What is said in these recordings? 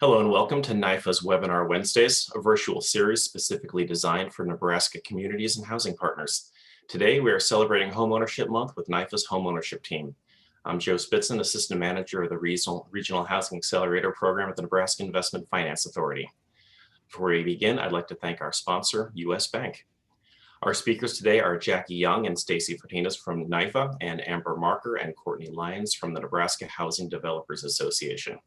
Hello and welcome to NIFA's Webinar Wednesdays, a virtual series specifically designed for Nebraska communities and housing partners. Today, we are celebrating Homeownership Month with NIFA's Homeownership team. I'm Joe Spitzen, Assistant Manager of the Regional Housing Accelerator Program at the Nebraska Investment Finance Authority. Before we begin, I'd like to thank our sponsor, U.S. Bank. Our speakers today are Jacki Young and Stacy Fotinos from NIFA and Amber Marker and Courtney Lyons from the Nebraska Housing Developers Association.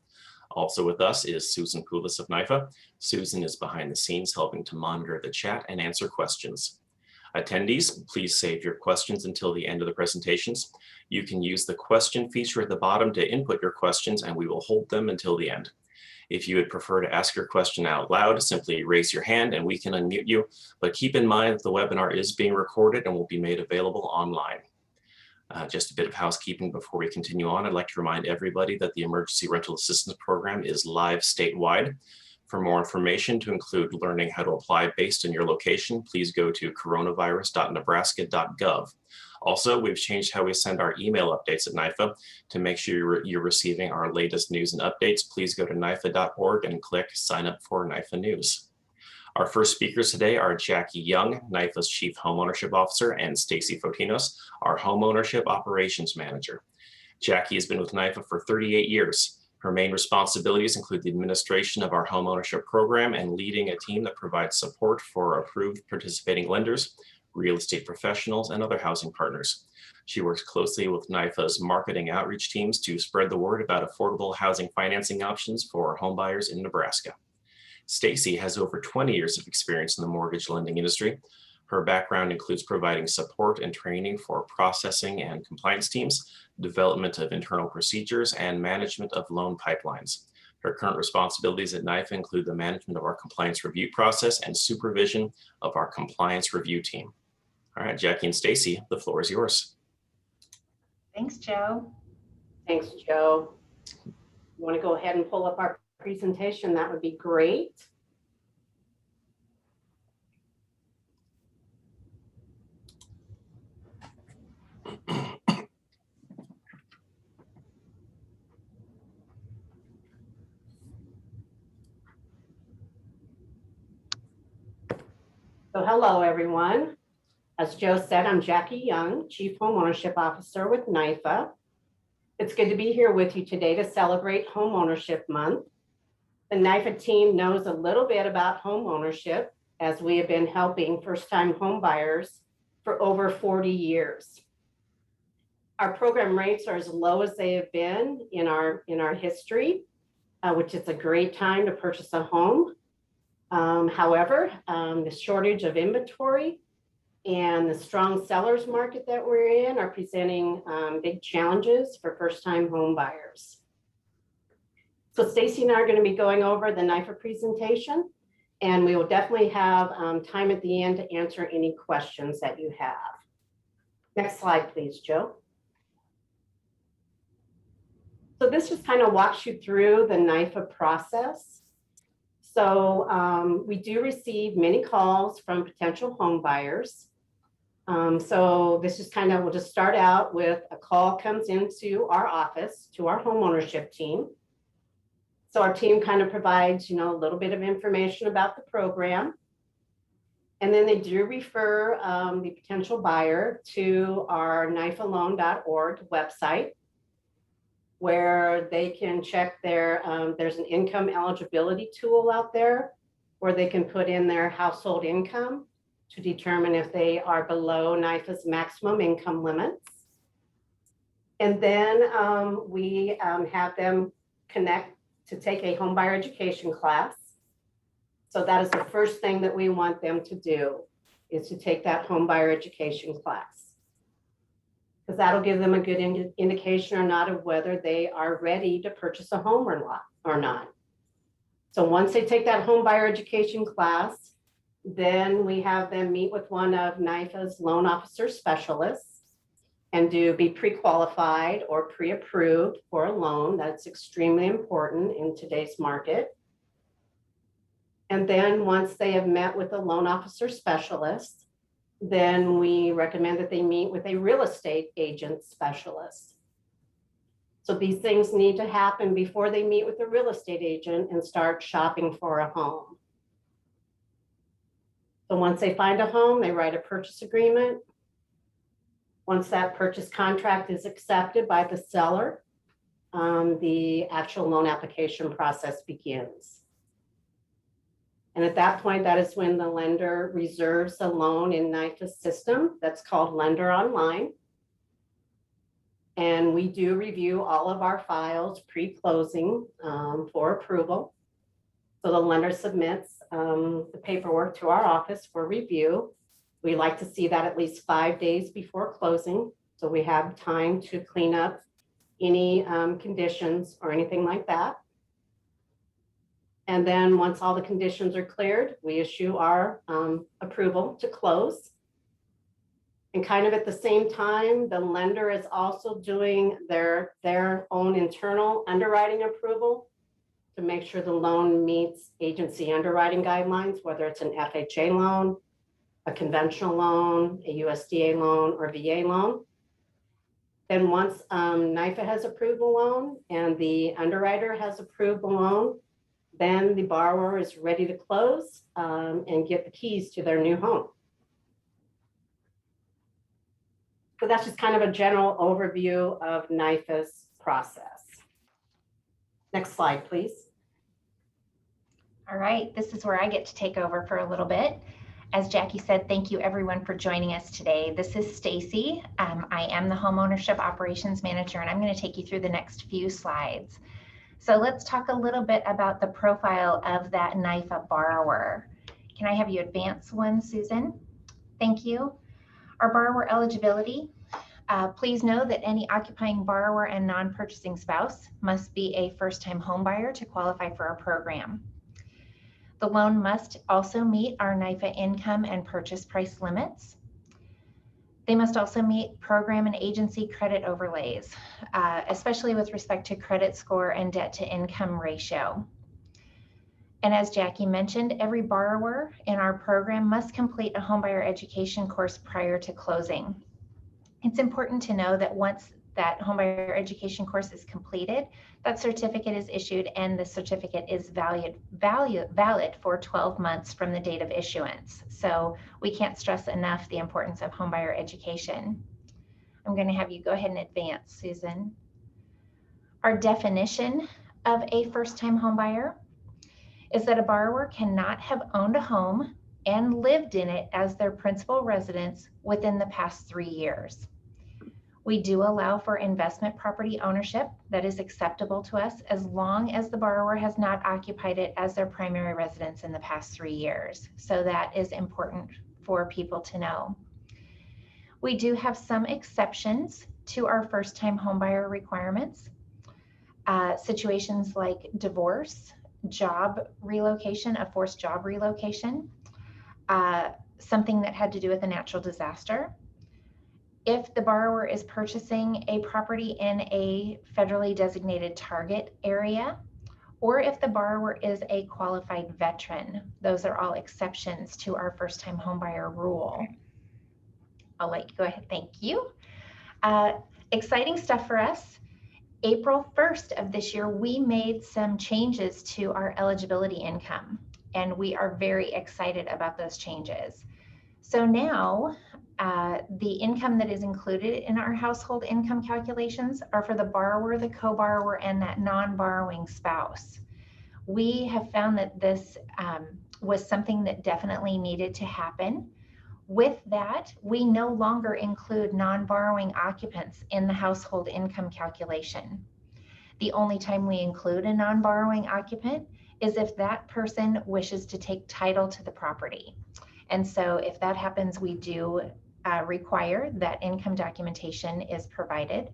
Also with us is Susan Poulos of NIFA. Susan is behind the scenes helping to monitor the chat and answer questions. Attendees, please save your questions until the end of the presentations. You can use the question feature at the bottom to input your questions and we will hold them until the end. If you would prefer to ask your question out loud, simply raise your hand and we can unmute you. But keep in mind that the webinar is being recorded and will be made available online. Just a bit of housekeeping before we continue on. I'd like to remind everybody that the Emergency Rental Assistance Program is live statewide. For more information, to include learning how to apply based on your location, please go to coronavirus.nebraska.gov. Also, we've changed how we send our email updates at NIFA. To make sure you're receiving our latest news and updates, please go to nifa.org and click Sign Up for NIFA News. Our first speakers today are Jacki Young, NIFA's Chief Homeownership Officer, and Stacy Fotinos, our Homeownership Operations Manager. Jacki has been with NIFA for 38 years. Her main responsibilities include the administration of our homeownership program and leading a team that provides support for approved participating lenders, real estate professionals, and other housing partners. She works closely with NIFA's marketing outreach teams to spread the word about affordable housing financing options for homebuyers in Nebraska. Stacy has over 20 years of experience in the mortgage lending industry. Her background includes providing support and training for processing and compliance teams, development of internal procedures, and management of loan pipelines. Her current responsibilities at NIFA include the management of our compliance review process and supervision of our compliance review team. All right, Jacki and Stacy, the floor is yours. Thanks, Joe. Thanks, Joe. You want to go ahead and pull up our presentation? That would be great. So hello, everyone. As Joe said, I'm Jacki Young, Chief Homeownership Officer with NIFA. It's good to be here with you today to celebrate Homeownership Month. The NIFA team knows a little bit about home ownership as we have been helping first-time home buyers for over 40 years. Our program rates are as low as they have been in our history, which is a great time to purchase a home. However, the shortage of inventory and the strong sellers market that we're in are presenting big challenges for first-time home buyers. So Stacy and I are going to be going over the NIFA presentation, and we will definitely have time at the end to answer any questions that you have. Next slide, please, Joe. So this just kind of walks you through the NIFA process. So we do receive many calls from potential home buyers. So this is kind of, we'll just start out with a call comes into our office to our homeownership team. So our team kind of provides, a little bit of information about the program. And then they do refer the potential buyer to our nifaloan.org website, where they can check their, there's an income eligibility tool out there where they can put in their household income to determine if they are below NIFA's maximum income limits. And then we have them connect to take a homebuyer education class. So that is the first thing that we want them to do, is to take that homebuyer education class, because that'll give them a good indication or not of whether they are ready to purchase a home or not. So once they take that homebuyer education class, then we have them meet with one of NIFA's loan officer specialists and be pre-qualified or pre-approved for a loan. That's extremely important in today's market. And then once they have met with a loan officer specialist, then we recommend that they meet with a real estate agent specialist. So these things need to happen before they meet with a real estate agent and start shopping for a home. So once they find a home, they write a purchase agreement. Once that purchase contract is accepted by the seller, the actual loan application process begins. And at that point, that is when the lender reserves a loan in NIFA's system that's called Lender Online. And we do review all of our files pre-closing for approval. So the lender submits the paperwork to our office for review. We like to see that at least 5 days before closing, so we have time to clean up any conditions or anything like that. And then once all the conditions are cleared, we issue our approval to close. And kind of at the same time, the lender is also doing their own internal underwriting approval to make sure the loan meets agency underwriting guidelines, whether it's an FHA loan, a conventional loan, a USDA loan, or VA loan. Then once NIFA has approved the loan and the underwriter has approved the loan, then the borrower is ready to close and get the keys to their new home. So that's just kind of a general overview of NIFA's process. Next slide, please. All right, this is where I get to take over for a little bit. As Jackie said, thank you everyone for joining us today. This is Stacy. I am the Homeownership Operations Manager, and I'm going to take you through the next few slides. So let's talk a little bit about the profile of that NIFA borrower. Can I have you advance one, Susan? Thank you. Our borrower eligibility. Please know that any occupying borrower and non-purchasing spouse must be a first-time home buyer to qualify for our program. The loan must also meet our NIFA income and purchase price limits. They must also meet program and agency credit overlays, especially with respect to credit score and debt to income ratio. And as Jackie mentioned, every borrower in our program must complete a homebuyer education course prior to closing. It's important to know that once that homebuyer education course is completed, that certificate is issued and the certificate is valid for 12 months from the date of issuance. So we can't stress enough the importance of homebuyer education. I'm going to have you go ahead and advance, Susan. Our definition of a first-time homebuyer is that a borrower cannot have owned a home and lived in it as their principal residence within the past 3 years. We do allow for investment property ownership that is acceptable to us as long as the borrower has not occupied it as their primary residence in the past 3 years. So that is important for people to know. We do have some exceptions to our first-time homebuyer requirements. Situations like divorce, job relocation, a forced job relocation, something that had to do with a natural disaster. If the borrower is purchasing a property in a federally designated target area, or if the borrower is a qualified veteran. Those are all exceptions to our first-time homebuyer rule. I'll let you go ahead. Thank you. Exciting stuff for us. April 1st of this year, we made some changes to our eligibility income, and we are very excited about those changes. So now, the income that is included in our household income calculations are for the borrower, the co-borrower, and that non-borrowing spouse. We have found that this was something that definitely needed to happen. With that, we no longer include non-borrowing occupants in the household income calculation. The only time we include a non-borrowing occupant is if that person wishes to take title to the property. And so if that happens, we do require that income documentation is provided.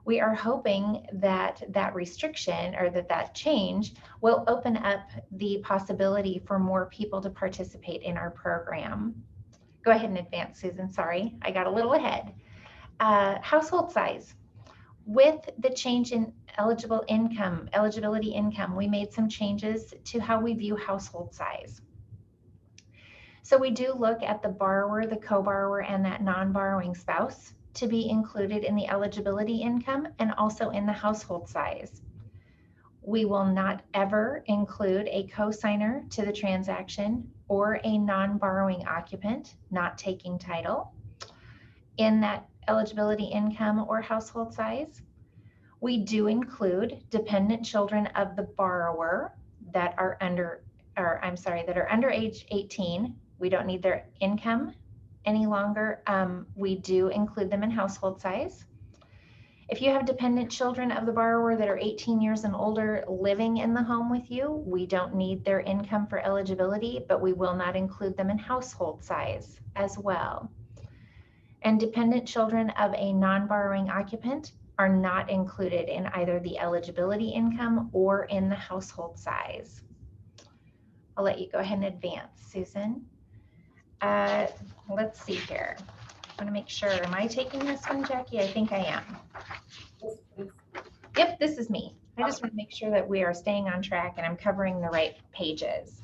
We are hoping that that restriction or that change will open up the possibility for more people to participate in our program. Go ahead and advance, Susan. Sorry, I got a little ahead. Household size. With the change in eligibility income, we made some changes to how we view household size. So we do look at the borrower, the co-borrower, and that non-borrowing spouse to be included in the eligibility income and also in the household size. We will not ever include a co-signer to the transaction or a non-borrowing occupant not taking title in that eligibility income or household size. We do include dependent children of the borrower that are under age 18. We don't need their income any longer. We do include them in household size. If you have dependent children of the borrower that are 18 years and older living in the home with you, we don't need their income for eligibility, but we will not include them in household size as well. And dependent children of a non-borrowing occupant are not included in either the eligibility income or in the household size. I'll let you go ahead and advance, Susan. Let's see here. I want to make sure, am I taking this one, Jackie? I think I am. Yep, this is me. I just want to make sure that we are staying on track and I'm covering the right pages.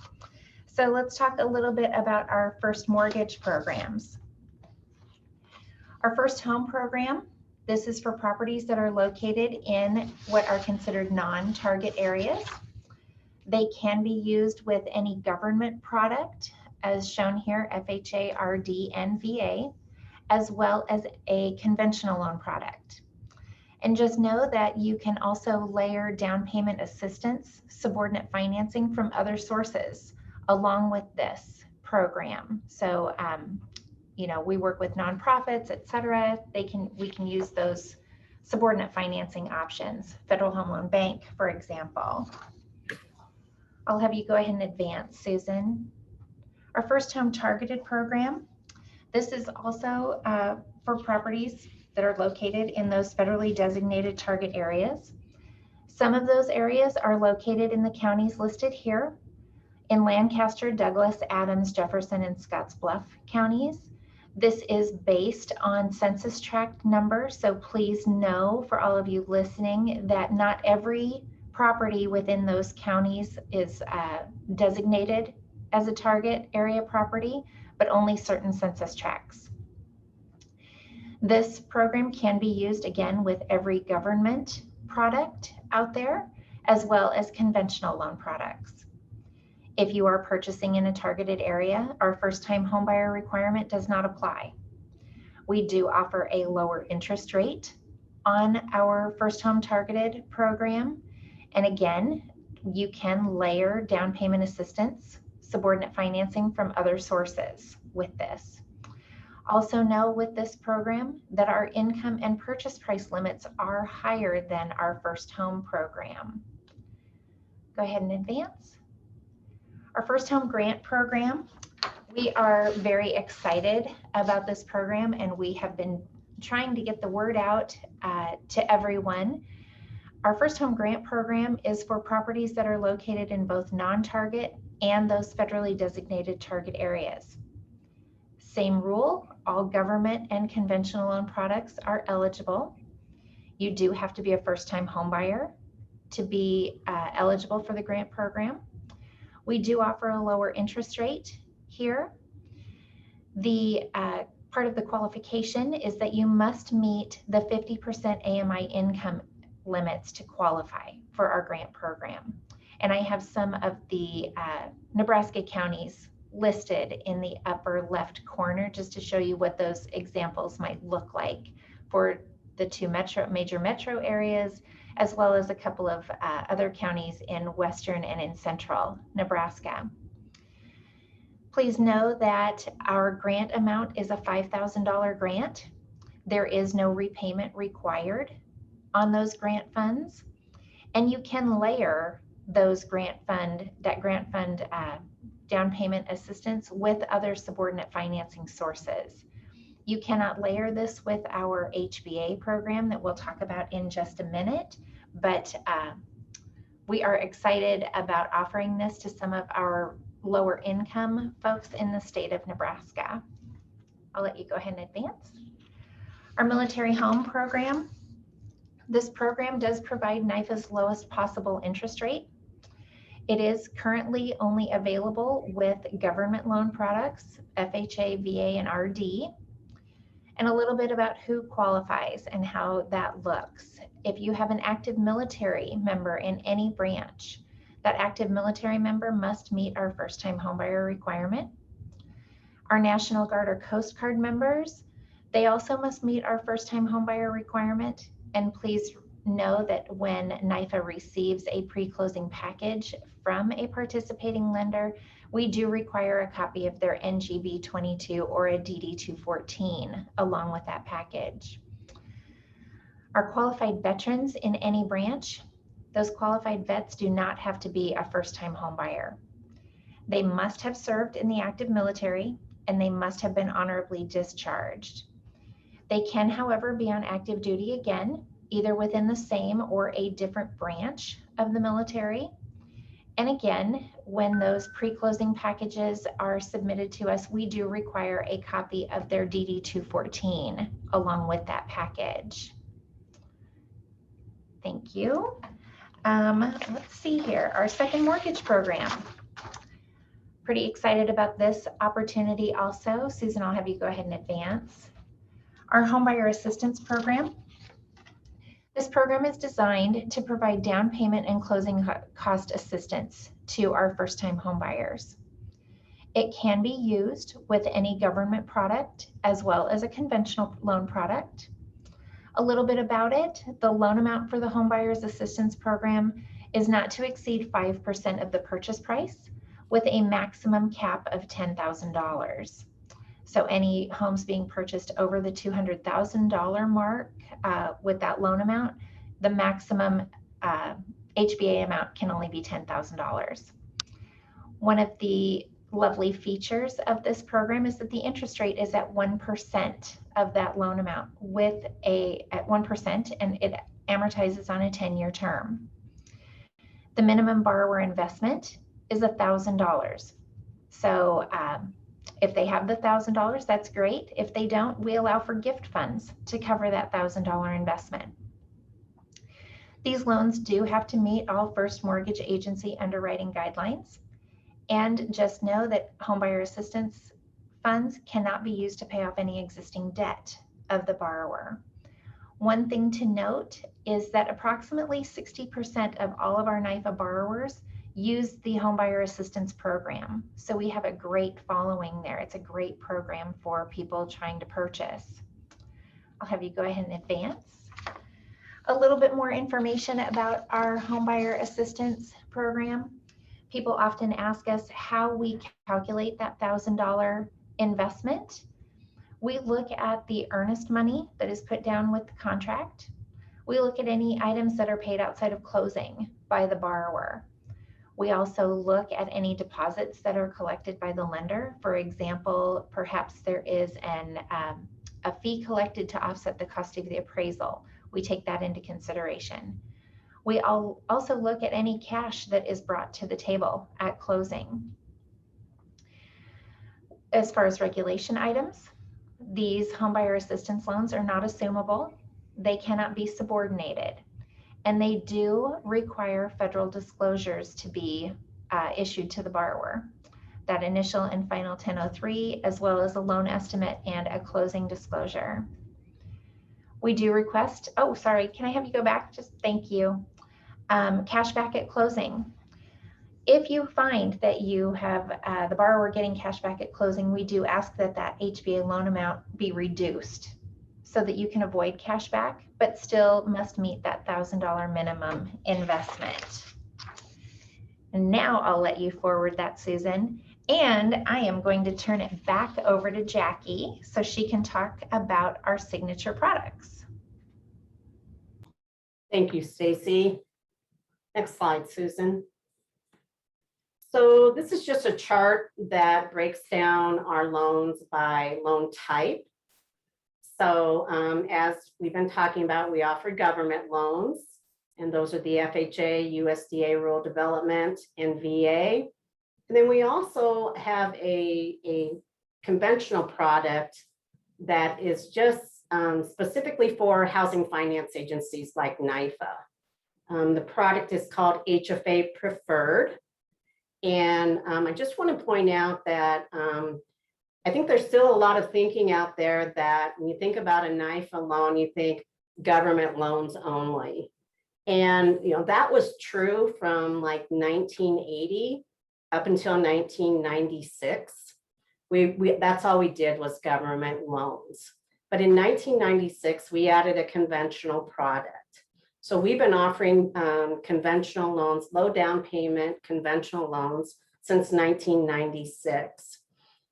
So let's talk a little bit about our first mortgage programs. Our first home program, this is for properties that are located in what are considered non-target areas. They can be used with any government product, as shown here, FHA, RD, and VA, as well as a conventional loan product. And just know that you can also layer down payment assistance, subordinate financing from other sources along with this program. So, you know, we work with nonprofits, et cetera. We can use those subordinate financing options, Federal Home Loan Bank, for example. I'll have you go ahead and advance, Susan. Our first home targeted program. This is also for properties that are located in those federally designated target areas. Some of those areas are located in the counties listed here in Lancaster, Douglas, Adams, Jefferson, and Scottsbluff counties. This is based on census tract numbers, so please know, for all of you listening, that not every property within those counties is designated as a target area property, but only certain census tracts. This program can be used again with every government product out there, as well as conventional loan products. If you are purchasing in a targeted area, our first-time homebuyer requirement does not apply. We do offer a lower interest rate on our first home targeted program. And again, you can layer down payment assistance, subordinate financing from other sources with this. Also know with this program that our income and purchase price limits are higher than our first home program. Go ahead and advance. Our first home grant program, we are very excited about this program and we have been trying to get the word out to everyone. Our first home grant program is for properties that are located in both non-target and those federally designated target areas. Same rule, all government and conventional loan products are eligible. You do have to be a first-time homebuyer to be eligible for the grant program. We do offer a lower interest rate here. The part of the qualification is that you must meet the 50% AMI income limits to qualify for our grant program. And I have some of the Nebraska counties listed in the upper left corner just to show you what those examples might look like for the two major metro areas, as well as a couple of other counties in western and in central Nebraska. Please know that our grant amount is a $5,000 grant. There is no repayment required on those grant funds, and you can layer those grant fund down payment assistance with other subordinate financing sources. You cannot layer this with our HBA program that we'll talk about in just a minute, but we are excited about offering this to some of our lower income folks in the state of Nebraska. I'll let you go ahead and advance. Our military home program. This program does provide NIFA's lowest possible interest rate. It is currently only available with government loan products, FHA, VA, and RD. And a little bit about who qualifies and how that looks. If you have an active military member in any branch, that active military member must meet our first-time homebuyer requirement. Our National Guard or Coast Guard members, they also must meet our first-time homebuyer requirement. And please know that when NIFA receives a pre-closing package from a participating lender, we do require a copy of their NGB 22 or a DD 214 along with that package. Our qualified veterans in any branch, those qualified vets do not have to be a first-time homebuyer. They must have served in the active military and they must have been honorably discharged. They can, however, be on active duty again, either within the same or a different branch of the military. And again, when those pre-closing packages are submitted to us, we do require a copy of their DD 214 along with that package. Thank you. Let's see here, our second mortgage program. Pretty excited about this opportunity also. Susan, I'll have you go ahead and advance. Our Homebuyer Assistance Program. This program is designed to provide down payment and closing cost assistance to our first-time homebuyers. It can be used with any government product as well as a conventional loan product. A little bit about it, the loan amount for the Homebuyers Assistance Program is not to exceed 5% of the purchase price with a maximum cap of $10,000. So any homes being purchased over the $200,000 mark with that loan amount, the maximum HBA amount can only be $10,000. One of the lovely features of this program is that the interest rate is at 1% of that loan amount at 1%, and it amortizes on a 10-year term. The minimum borrower investment is $1,000. So if they have the $1,000, that's great. If they don't, we allow for gift funds to cover that $1,000 investment. These loans do have to meet all first mortgage agency underwriting guidelines. And just know that homebuyer assistance funds cannot be used to pay off any existing debt of the borrower. One thing to note is that approximately 60% of all of our NIFA borrowers use the Homebuyer Assistance Program. So we have a great following there. It's a great program for people trying to purchase. I'll have you go ahead and advance. A little bit more information about our Homebuyer Assistance Program. People often ask us how we calculate that $1,000 investment. We look at the earnest money that is put down with the contract. We look at any items that are paid outside of closing by the borrower. We also look at any deposits that are collected by the lender. For example, perhaps there is a fee collected to offset the cost of the appraisal. We take that into consideration. We also look at any cash that is brought to the table at closing. As far as regulation items, these homebuyer assistance loans are not assumable. They cannot be subordinated, and they do require federal disclosures to be issued to the borrower. That initial and final 1003, as well as a loan estimate and a closing disclosure. We do request, oh, sorry, can I have you go back? Just thank you. Cash back at closing. If you find that you have the borrower getting cash back at closing, we do ask that that HBA loan amount be reduced so that you can avoid cash back, but still must meet that $1,000 minimum investment. And now I'll let you forward that, Susan. And I am going to turn it back over to Jacki so she can talk about our signature products. Thank you, Stacy. Next slide, Susan. So this is just a chart that breaks down our loans by loan type. So as we've been talking about, we offer government loans, and those are the FHA, USDA, Rural Development, and VA. And then we also have a conventional product that is just specifically for housing finance agencies like NIFA. The product is called HFA Preferred. And I just want to point out that I think there's still a lot of thinking out there that when you think about a NIFA loan, you think government loans only. And, that was true from like 1980 up until 1996. That's all we did was government loans. But in 1996, we added a conventional product. So we've been offering conventional loans, low down payment conventional loans since 1996.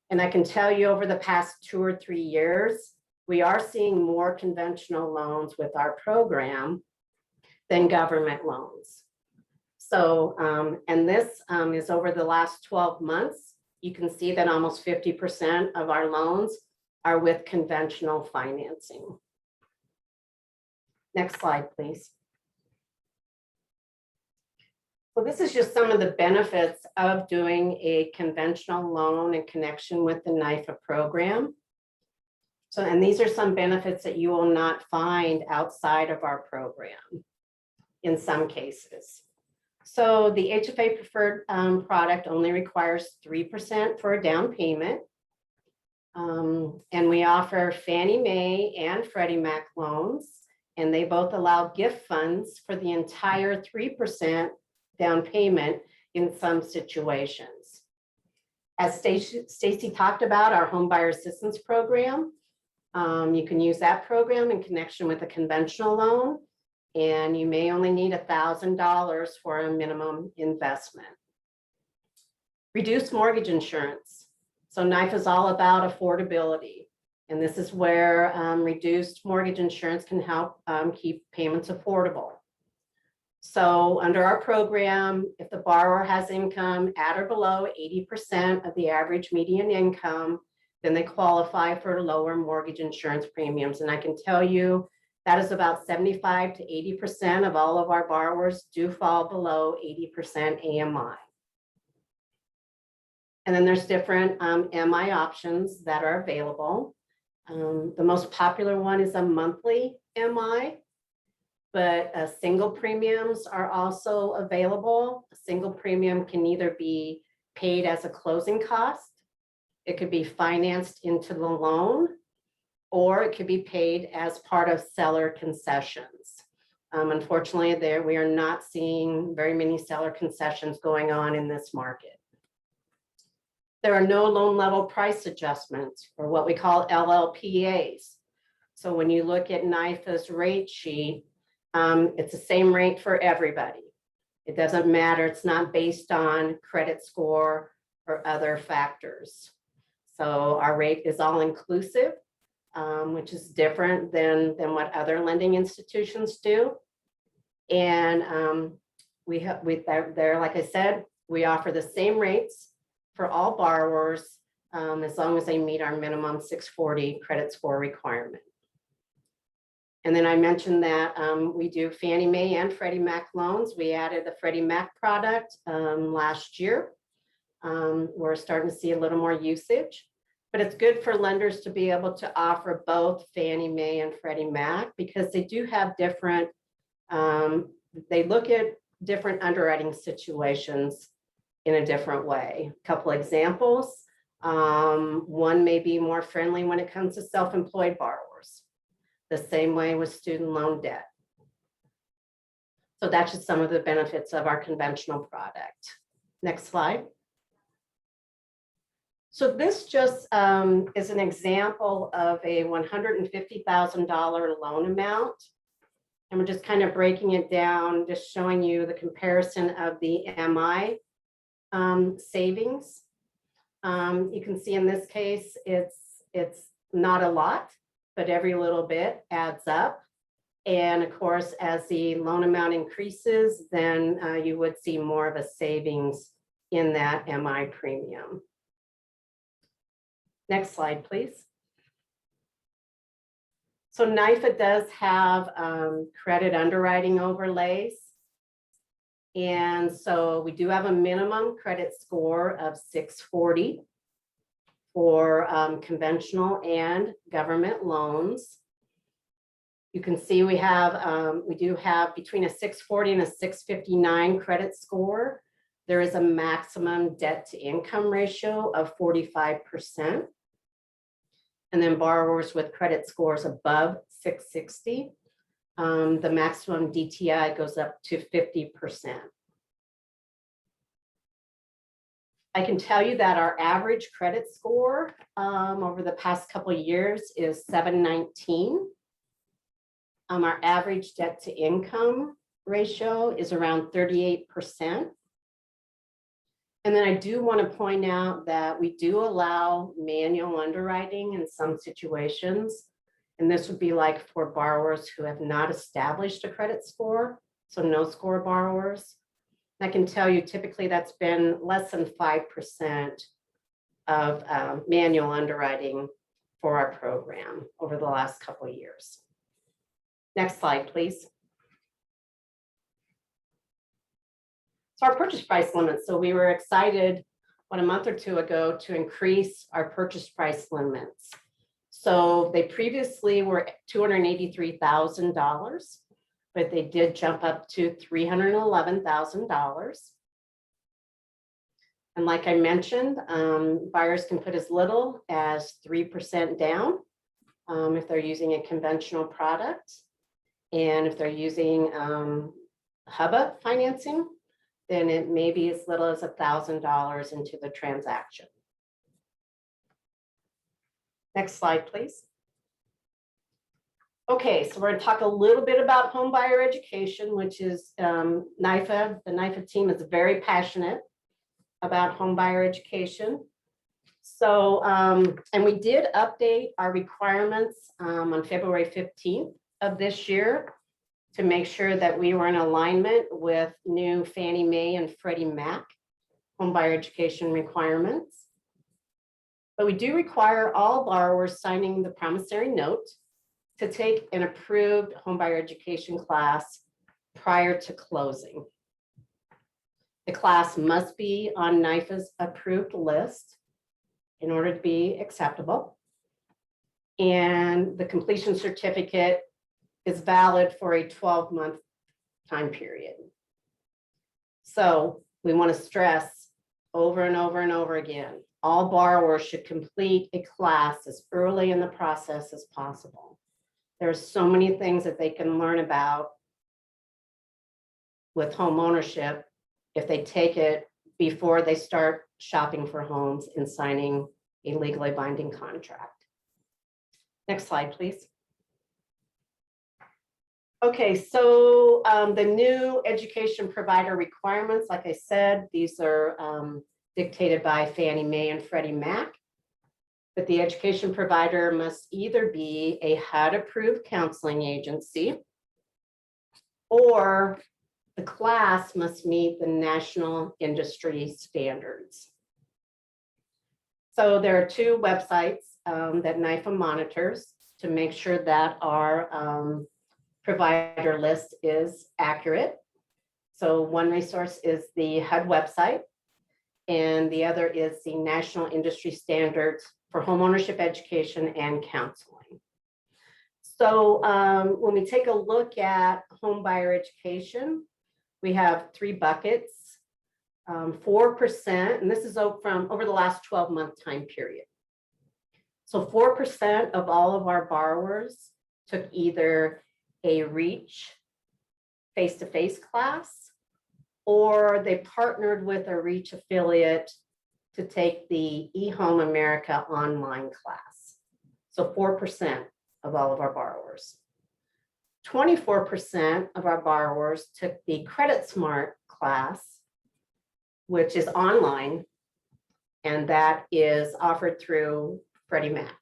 And I can tell you over the past 2 or 3 years, we are seeing more conventional loans with our program than government loans. So, and this is over the last 12 months. You can see that almost 50% of our loans are with conventional financing. Next slide, please. So this is just some of the benefits of doing a conventional loan in connection with the NIFA program. So, and these are some benefits that you will not find outside of our program in some cases. So the HFA preferred product only requires 3% for a down payment. And we offer Fannie Mae and Freddie Mac loans, and they both allow gift funds for the entire 3% down payment in some situations. As Stacy talked about, our Homebuyer Assistance Program, you can use that program in connection with a conventional loan, and you may only need $1,000 for a minimum investment. Reduced mortgage insurance. So NIFA is all about affordability, and this is where reduced mortgage insurance can help keep payments affordable. So under our program, if the borrower has income at or below 80% of the average median income, then they qualify for lower mortgage insurance premiums. And I can tell you that is about 75 to 80% of all of our borrowers do fall below 80% AMI. And then there's different MI options that are available. The most popular one is a monthly MI, but single premiums are also available. A single premium can either be paid as a closing cost, it could be financed into the loan, or it could be paid as part of seller concessions. Unfortunately, we are not seeing very many seller concessions going on in this market. There are no loan level price adjustments, or what we call LLPAs. So when you look at NIFA's rate sheet, it's the same rate for everybody. It doesn't matter. It's not based on credit score or other factors. So our rate is all inclusive, which is different than what other lending institutions do. And like I said, we offer the same rates for all borrowers as long as they meet our minimum 640 credit score requirement. And then I mentioned that we do Fannie Mae and Freddie Mac loans. We added the Freddie Mac product last year. We're starting to see a little more usage, but it's good for lenders to be able to offer both Fannie Mae and Freddie Mac because they do have different, they look at different underwriting situations in a different way. A couple examples. One may be more friendly when it comes to self-employed borrowers, the same way with student loan debt. So that's just some of the benefits of our conventional product. Next slide. So this just is an example of a $150,000 loan amount. And we're just kind of breaking it down, just showing you the comparison of the MI savings. You can see in this case, it's not a lot, but every little bit adds up. And of course, as the loan amount increases, then you would see more of a savings in that MI premium. Next slide, please. So NIFA does have credit underwriting overlays. And so we do have a minimum credit score of 640 for conventional and government loans. You can see we do have between a 640 and a 659 credit score. There is a maximum debt to income ratio of 45%. And then borrowers with credit scores above 660, the maximum DTI goes up to 50%. I can tell you that our average credit score over the past couple of years is 719. Our average debt to income ratio is around 38%. And then I do want to point out that we do allow manual underwriting in some situations. And this would be like for borrowers who have not established a credit score, so no score borrowers. I can tell you typically that's been less than 5% of manual underwriting for our program over the last couple of years. Next slide, please. So our purchase price limits. So we were excited a month or two ago to increase our purchase price limits. So they previously were $283,000, but they did jump up to $311,000. And like I mentioned, buyers can put as little as 3% down if they're using a conventional product. And if they're using HUBA financing, then it may be as little as $1,000 into the transaction. Next slide, please. Okay, so we're going to talk a little bit about home buyer education, which is NIFA. The NIFA team is very passionate about home buyer education. So, and we did update our requirements on February 15th of this year to make sure that we were in alignment with new Fannie Mae and Freddie Mac home buyer education requirements. But we do require all borrowers signing the promissory note to take an approved home buyer education class prior to closing. The class must be on NIFA's approved list in order to be acceptable. And the completion certificate is valid for a 12-month time period. So we want to stress over and over and over again, all borrowers should complete a class as early in the process as possible. There's so many things that they can learn about with home ownership if they take it before they start shopping for homes and signing a legally binding contract. Next slide, please. Okay, so the new education provider requirements, like I said, these are dictated by Fannie Mae and Freddie Mac. But the education provider must either be a HUD-approved counseling agency, or the class must meet the national industry standards. So there are two websites that NIFA monitors to make sure that our provider list is accurate. So one resource is the HUD website, and the other is the National Industry Standards for Homeownership Education and Counseling. So when we take a look at home buyer education, we have three buckets, 4%, and this is from over the last 12-month time period. So 4% of all of our borrowers took either a REACH face-to-face class, or they partnered with a REACH affiliate to take the eHome America online class. So 4% of all of our borrowers. 24% of our borrowers took the Credit Smart class, which is online, and that is offered through Freddie Mac.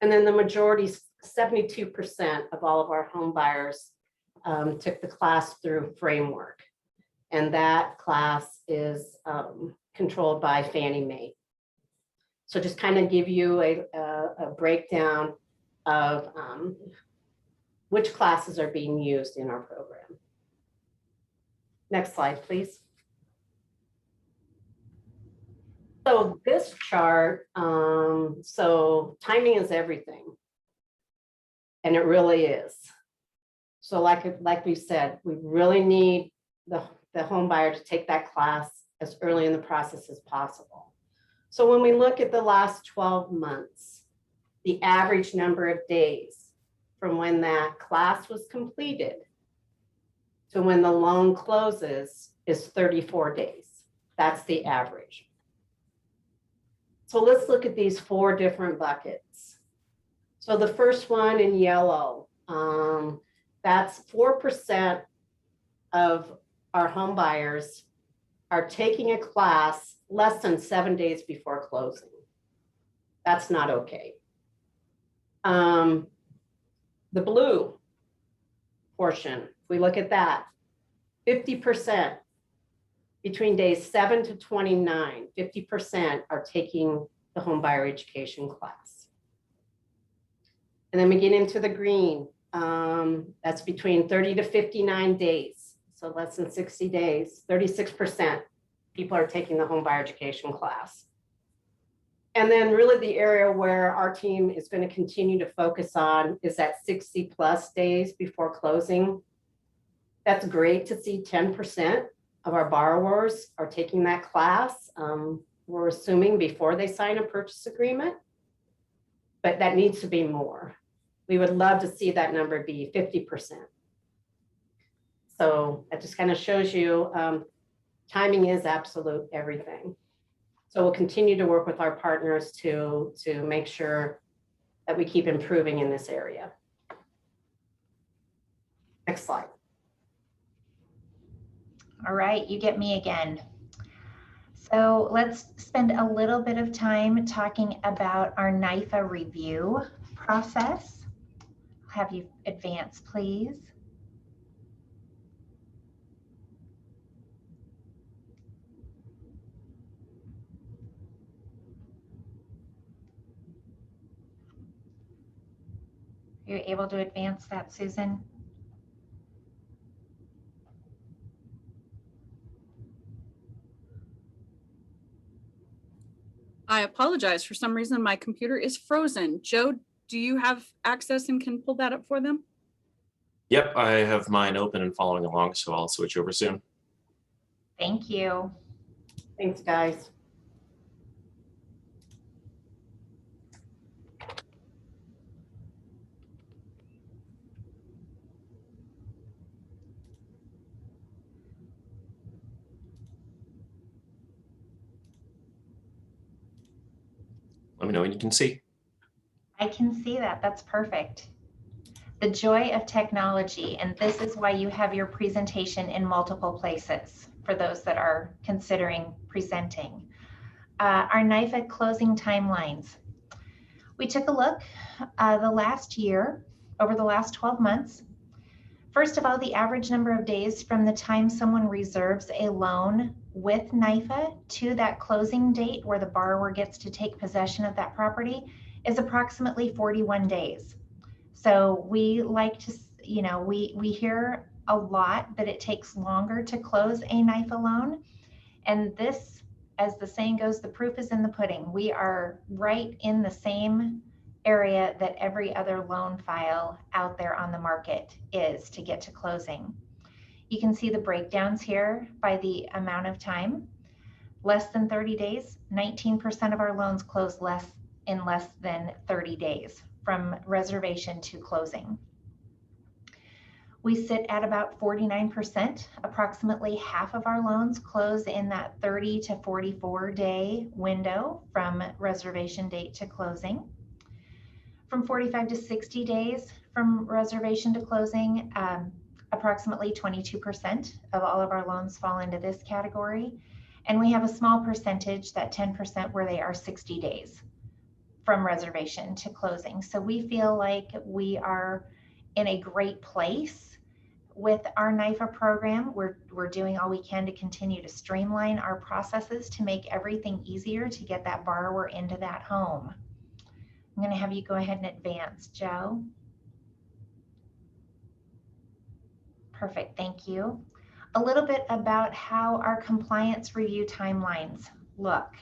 And then the majority, 72% of all of our home buyers took the class through Framework, and that class is controlled by Fannie Mae. So just kind of give you a breakdown of which classes are being used in our program. Next slide, please. So this chart, so timing is everything. And it really is. So like we said, we really need the home buyer to take that class as early in the process as possible. So when we look at the last 12 months, the average number of days from when that class was completed to when the loan closes is 34 days. That's the average. So let's look at these 4 different buckets. So the first one in yellow, that's 4% of our home buyers are taking a class less than 7 days before closing. That's not okay. The blue portion, if we look at that, 50% between days 7 to 29, 50% are taking the home buyer education class. And then we get into the green, that's between 30 to 59 days. So less than 60 days, 36% people are taking the home buyer education class. And then really the area where our team is going to continue to focus on is that 60 plus days before closing. That's great to see 10% of our borrowers are taking that class. We're assuming before they sign a purchase agreement, but that needs to be more. We would love to see that number be 50%. So that just kind of shows you timing is absolute everything. So we'll continue to work with our partners to make sure that we keep improving in this area. Next slide. All right, you get me again. So let's spend a little bit of time talking about our NIFA review process. I'll have you advance, please. Are you able to advance that, Susan? I apologize. For some reason, my computer is frozen. Joe, do you have access and can pull that up for them? Yep, I have mine open and following along, so I'll switch over soon. Thank you. Thanks, guys. Let me know when you can see. I can see that. That's perfect. The joy of technology, and this is why you have your presentation in multiple places for those that are considering presenting. Our NIFA closing timelines. We took a look the last year, over the last 12 months. First of all, the average number of days from the time someone reserves a loan with NIFA to that closing date where the borrower gets to take possession of that property is approximately 41 days. So we like to, we hear a lot that it takes longer to close a NIFA loan. And this, as the saying goes, the proof is in the pudding. We are right in the same area that every other loan file out there on the market is to get to closing. You can see the breakdowns here by the amount of time. Less than 30 days, 19% of our loans close in less than 30 days from reservation to closing. We sit at about 49%. Approximately half of our loans close in that 30 to 44 day window from reservation date to closing. From 45 to 60 days from reservation to closing, approximately 22% of all of our loans fall into this category. And we have a small percentage, that 10%, where they are 60 days from reservation to closing. So we feel like we are in a great place with our NIFA program. We're doing all we can to continue to streamline our processes to make everything easier to get that borrower into that home. I'm going to have you go ahead and advance, Joe. Perfect, thank you. A little bit about how our compliance review timelines look.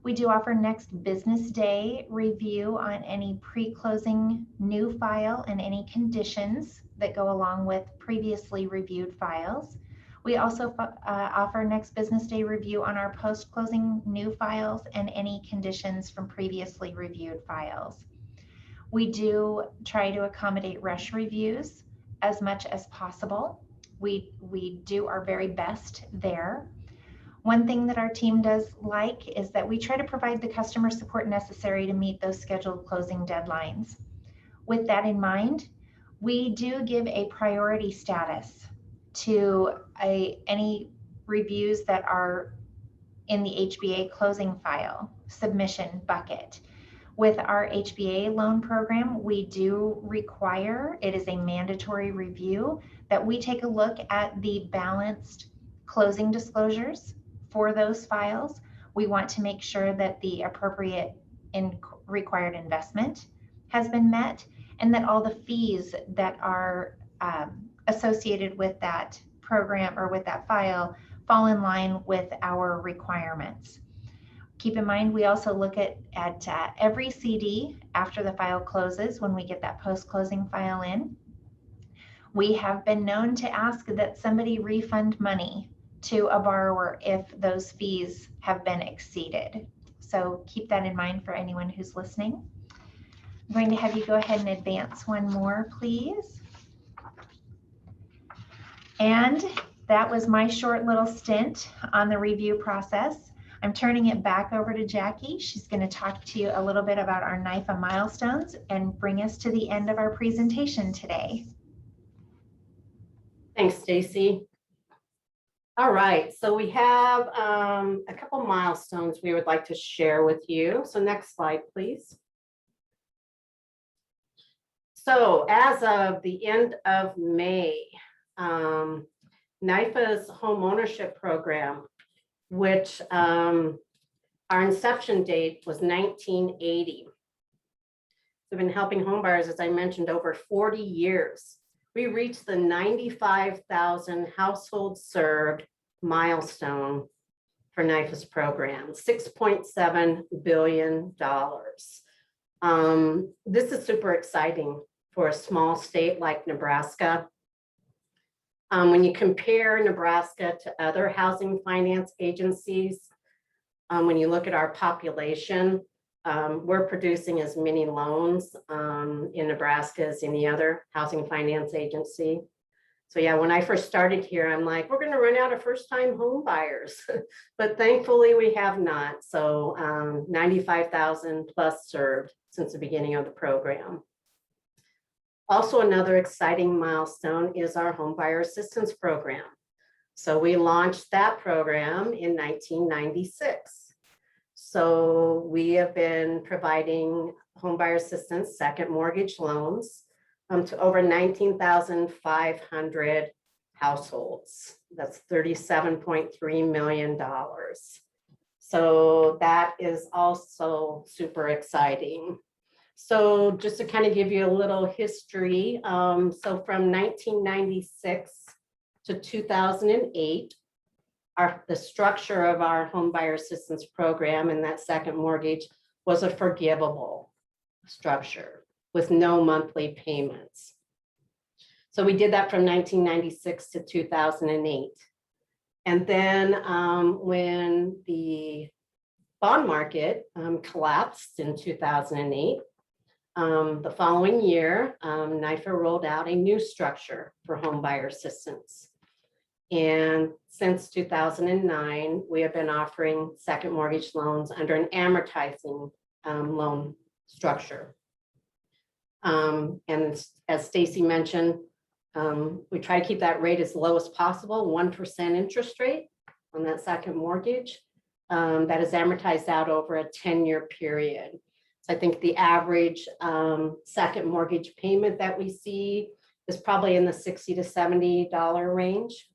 We do offer next business day review on any pre-closing new file and any conditions that go along with previously reviewed files. We also offer next business day review on our post-closing new files and any conditions from previously reviewed files. We do try to accommodate rush reviews as much as possible. We do our very best there. One thing that our team does like is that we try to provide the customer support necessary to meet those scheduled closing deadlines. With that in mind, we do give a priority status to any reviews that are in the HBA closing file submission bucket. With our HBA loan program, we do require, it is a mandatory review, that we take a look at the balanced closing disclosures for those files. We want to make sure that the appropriate required investment has been met and that all the fees that are associated with that program or with that file fall in line with our requirements. Keep in mind, we also look at every CD after the file closes when we get that post-closing file in. We have been known to ask that somebody refund money to a borrower if those fees have been exceeded. So keep that in mind for anyone who's listening. I'm going to have you go ahead and advance one more, please. And that was my short little stint on the review process. I'm turning it back over to Jacki. She's going to talk to you a little bit about our NIFA milestones and bring us to the end of our presentation today. Thanks, Stacy. All right, so we have a couple milestones we would like to share with you. So next slide, please. So as of the end of May, NIFA's Homeownership program, which our inception date was 1980. We've been helping homebuyers, as I mentioned, over 40 years. We reached the 95,000 households served milestone for NIFA's program, $6.7 billion. This is super exciting for a small state like Nebraska. When you compare Nebraska to other housing finance agencies, when you look at our population, we're producing as many loans in Nebraska as any other housing finance agency. So yeah, when I first started here, I'm like, we're going to run out of first-time home buyers, but thankfully we have not. So 95,000 plus served since the beginning of the program. Also, another exciting milestone is our Homebuyer Assistance Program. So we launched that program in 1996. So we have been providing homebuyer assistance, second mortgage loans to over 19,500 households. That's $37.3 million. So that is also super exciting. So just to kind of give you a little history, so from 1996 to 2008, the structure of our Homebuyer Assistance Program and that second mortgage was a forgivable structure with no monthly payments. So we did that from 1996 to 2008. And then when the bond market collapsed in 2008, the following year, NIFA rolled out a new structure for homebuyer assistance. And since 2009, we have been offering second mortgage loans under an amortizing loan structure. And as Stacy mentioned, we try to keep that rate as low as possible, 1% interest rate on that second mortgage that is amortized out over a 10-year period. So I think the average second mortgage payment that we see is probably in the $60 to $70 range.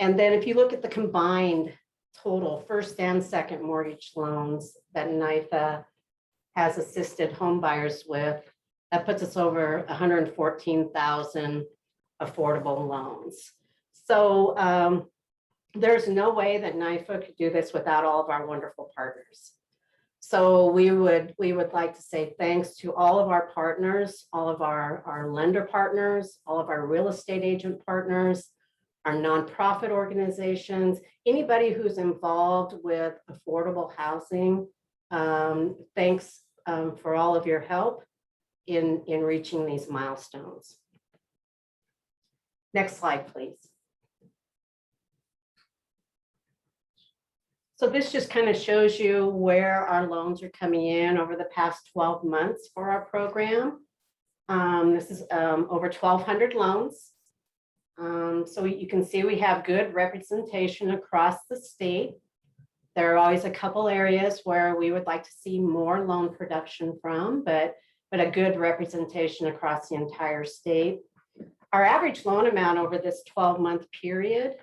And then if you look at the combined total first and second mortgage loans that NIFA has assisted homebuyers with, that puts us over 114,000 affordable loans. So there's no way that NIFA could do this without all of our wonderful partners. So we would like to say thanks to all of our partners, all of our lender partners, all of our real estate agent partners, our nonprofit organizations, anybody who's involved with affordable housing. Thanks for all of your help in reaching these milestones. Next slide, please. So this just kind of shows you where our loans are coming in over the past 12 months for our program. This is over 1,200 loans. So you can see we have good representation across the state. There are always a couple areas where we would like to see more loan production from, but a good representation across the entire state. Our average loan amount over this 12-month period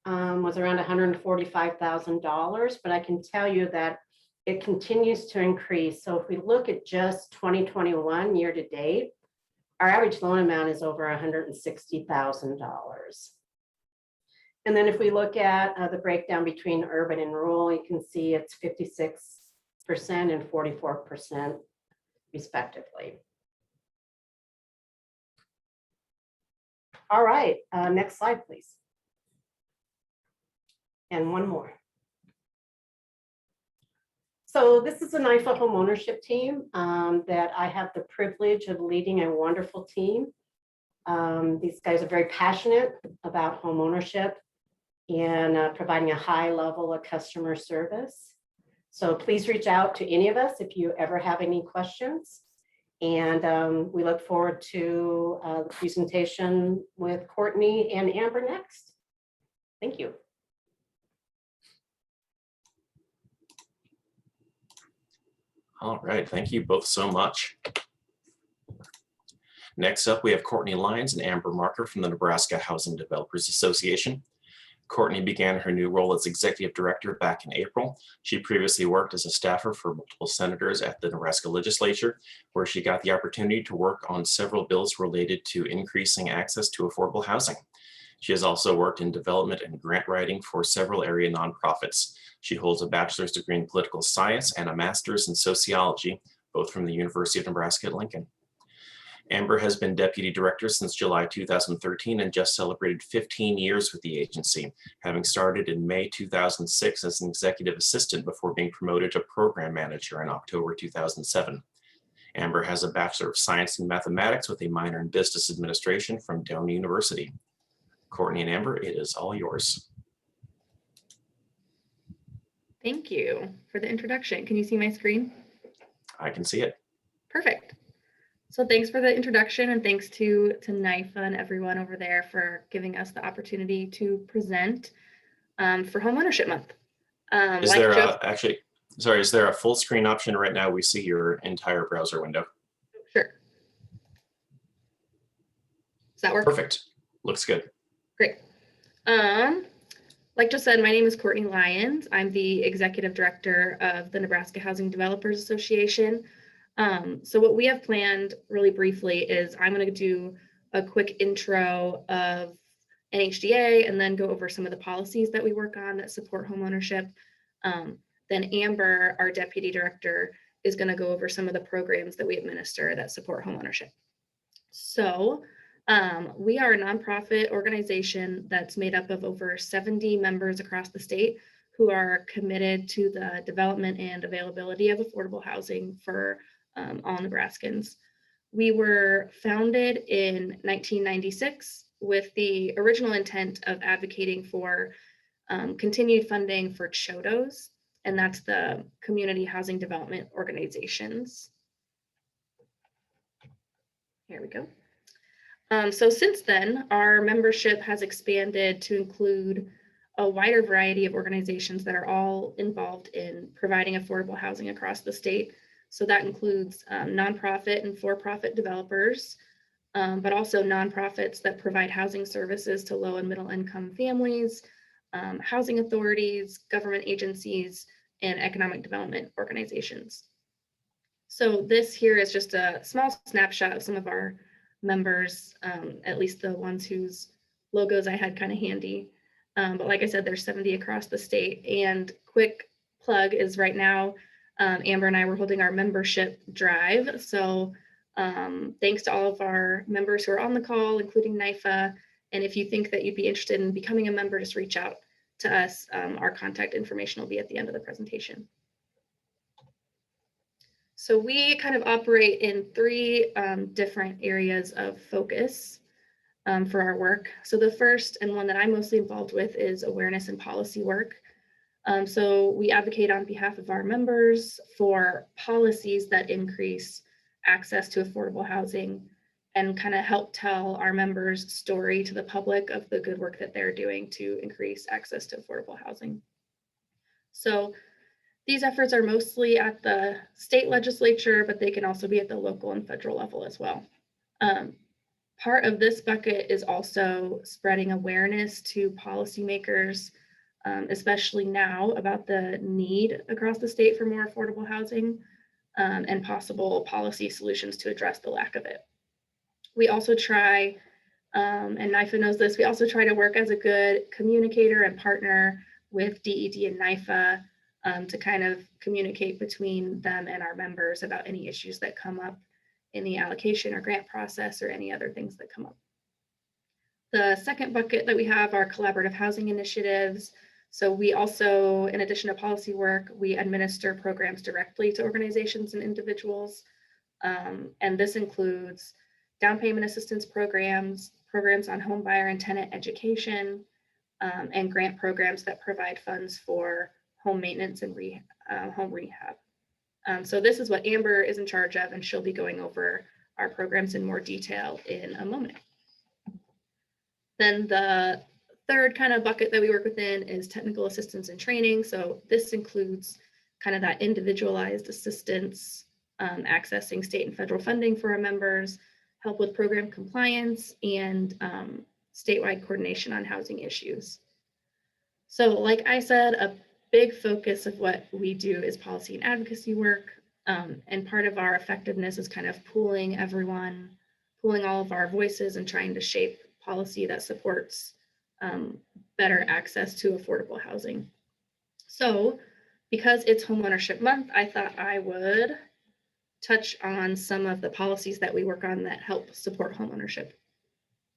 was around $145,000, but I can tell you that it continues to increase. So if we look at just 2021 year to date, our average loan amount is over $160,000. And then if we look at the breakdown between urban and rural, you can see it's 56% and 44% respectively. All right, next slide, please. And one more. So this is a NIFA homeownership team that I have the privilege of leading, a wonderful team. These guys are very passionate about homeownership and providing a high level of customer service. So please reach out to any of us if you ever have any questions. And we look forward to the presentation with Courtney and Amber next. Thank you. All right, thank you both so much. Next up, we have Courtney Lyons and Amber Marker from the Nebraska Housing Developers Association. Courtney began her new role as executive director back in April. She previously worked as a staffer for multiple senators at the Nebraska legislature, where she got the opportunity to work on several bills related to increasing access to affordable housing. She has also worked in development and grant writing for several area nonprofits. She holds a bachelor's degree in political science and a master's in sociology, both from the University of Nebraska at Lincoln. Amber has been deputy director since July 2013 and just celebrated 15 years with the agency, having started in May 2006 as an executive assistant before being promoted to program manager in October 2007. Amber has a Bachelor of Science in Mathematics with a minor in Business Administration from Doane University. Courtney and Amber, it is all yours. Thank you for the introduction. Can you see my screen? I can see it. Perfect. So thanks for the introduction, and thanks to NIFA and everyone over there for giving us the opportunity to present for Homeownership Month. Is there actually, sorry, is there a full screen option right now? We see your entire browser window. Sure. Does that work? Perfect. Looks good. Great. Like Joe said, my name is Courtney Lyons. I'm the executive director of the Nebraska Housing Developers Association. So what we have planned really briefly is I'm going to do a quick intro of NHDA and then go over some of the policies that we work on that support homeownership. Then Amber, our deputy director, is going to go over some of the programs that we administer that support homeownership. So we are a nonprofit organization that's made up of over 70 members across the state who are committed to the development and availability of affordable housing for all Nebraskans. We were founded in 1996 with the original intent of advocating for continued funding for CHODOs, and that's the Community Housing Development Organizations. Here we go. So since then, our membership has expanded to include a wider variety of organizations that are all involved in providing affordable housing across the state. So that includes nonprofit and for-profit developers, but also nonprofits that provide housing services to low and middle income families, housing authorities, government agencies, and economic development organizations. So this here is just a small snapshot of some of our members, at least the ones whose logos I had kind of handy. But like I said, there's 70 across the state. And quick plug is right now, Amber and I were holding our membership drive. So thanks to all of our members who are on the call, including NIFA. And if you think that you'd be interested in becoming a member, just reach out to us. Our contact information will be at the end of the presentation. So we kind of operate in three different areas of focus for our work. So the first, and one that I'm mostly involved with, is awareness and policy work. So we advocate on behalf of our members for policies that increase access to affordable housing and kind of help tell our members' story to the public of the good work that they're doing to increase access to affordable housing. So these efforts are mostly at the state legislature, but they can also be at the local and federal level as well. Part of this bucket is also spreading awareness to policymakers, especially now, about the need across the state for more affordable housing and possible policy solutions to address the lack of it. We also try, and NIFA knows this, we also try to work as a good communicator and partner with DED and NIFA to kind of communicate between them and our members about any issues that come up in the allocation or grant process or any other things that come up. The second bucket that we have are collaborative housing initiatives. So we also, in addition to policy work, we administer programs directly to organizations and individuals. And this includes down payment assistance programs, programs on home buyer and tenant education, and grant programs that provide funds for home maintenance and home rehab. So this is what Amber is in charge of, and she'll be going over our programs in more detail in a moment. Then the third kind of bucket that we work within is technical assistance and training. So this includes kind of that individualized assistance, accessing state and federal funding for our members, help with program compliance, and statewide coordination on housing issues. So like I said, a big focus of what we do is policy and advocacy work. And part of our effectiveness is kind of pooling all of our voices and trying to shape policy that supports better access to affordable housing. So because it's Homeownership Month, I thought I would touch on some of the policies that we work on that help support homeownership.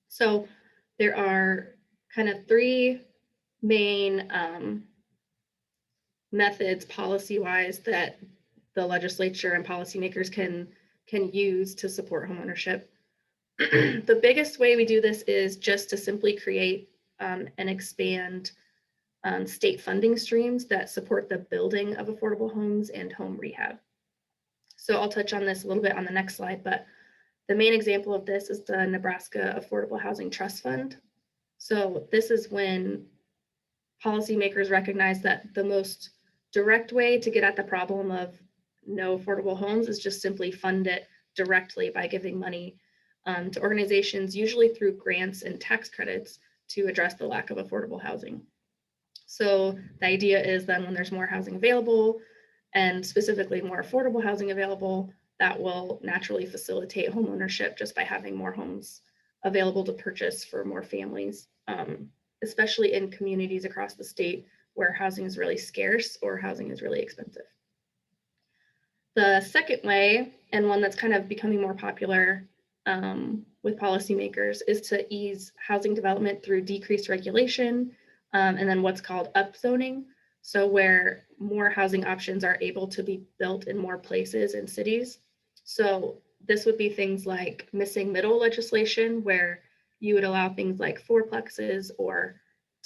So there are kind of three main methods policy-wise that the legislature and policymakers can use to support homeownership. The biggest way we do this is just to simply create and expand state funding streams that support the building of affordable homes and home rehab. So I'll touch on this a little bit on the next slide, but the main example of this is the Nebraska Affordable Housing Trust Fund. So this is when policymakers recognize that the most direct way to get at the problem of no affordable homes is just simply fund it directly by giving money to organizations, usually through grants and tax credits, to address the lack of affordable housing. So the idea is then when there's more housing available, and specifically more affordable housing available, that will naturally facilitate homeownership just by having more homes available to purchase for more families, especially in communities across the state where housing is really scarce or housing is really expensive. The second way, and one that's kind of becoming more popular with policymakers, is to ease housing development through decreased regulation and then what's called upzoning. So where more housing options are able to be built in more places in cities. So this would be things like missing middle legislation, where you would allow things like fourplexes or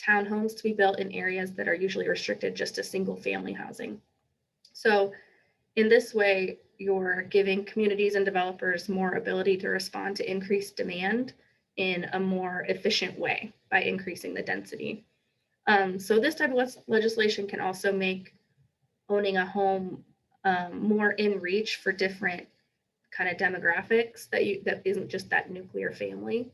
townhomes to be built in areas that are usually restricted just to single family housing. So in this way, you're giving communities and developers more ability to respond to increased demand in a more efficient way by increasing the density. So this type of legislation can also make owning a home more in reach for different kind of demographics that isn't just that nuclear family.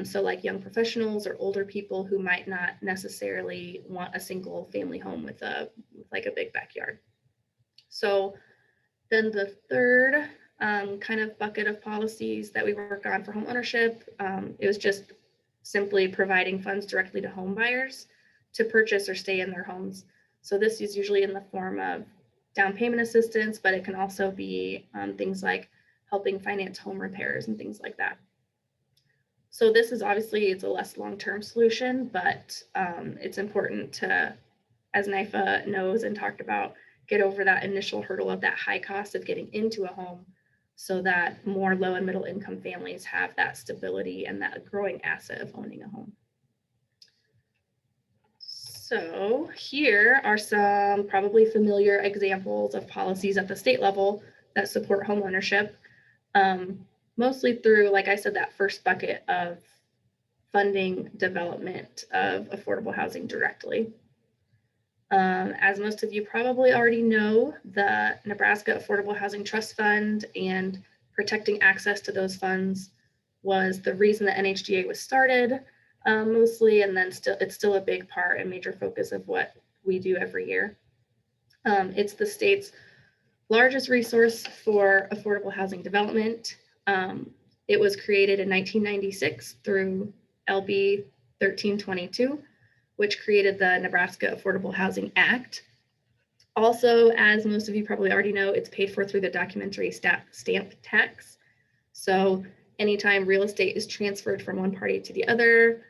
So like young professionals or older people who might not necessarily want a single family home with like a big backyard. So then the third kind of bucket of policies that we work on for homeownership, it was just simply providing funds directly to home buyers to purchase or stay in their homes. So this is usually in the form of down payment assistance, but it can also be things like helping finance home repairs and things like that. So this is obviously, it's a less long-term solution, but it's important to, as NIFA knows and talked about, get over that initial hurdle of that high cost of getting into a home so that more low and middle income families have that stability and that growing asset of owning a home. So here are some probably familiar examples of policies at the state level that support home ownership, mostly through, like I said, that first bucket of funding development of affordable housing directly. As most of you probably already know, the Nebraska Affordable Housing Trust Fund and protecting access to those funds was the reason that NHDA was started, mostly, and then it's still a big part and major focus of what we do every year. It's the state's largest resource for affordable housing development. It was created in 1996 through LB 1322, which created the Nebraska Affordable Housing Act. Also, as most of you probably already know, it's paid for through the documentary stamp tax. So anytime real estate is transferred from one party to the other,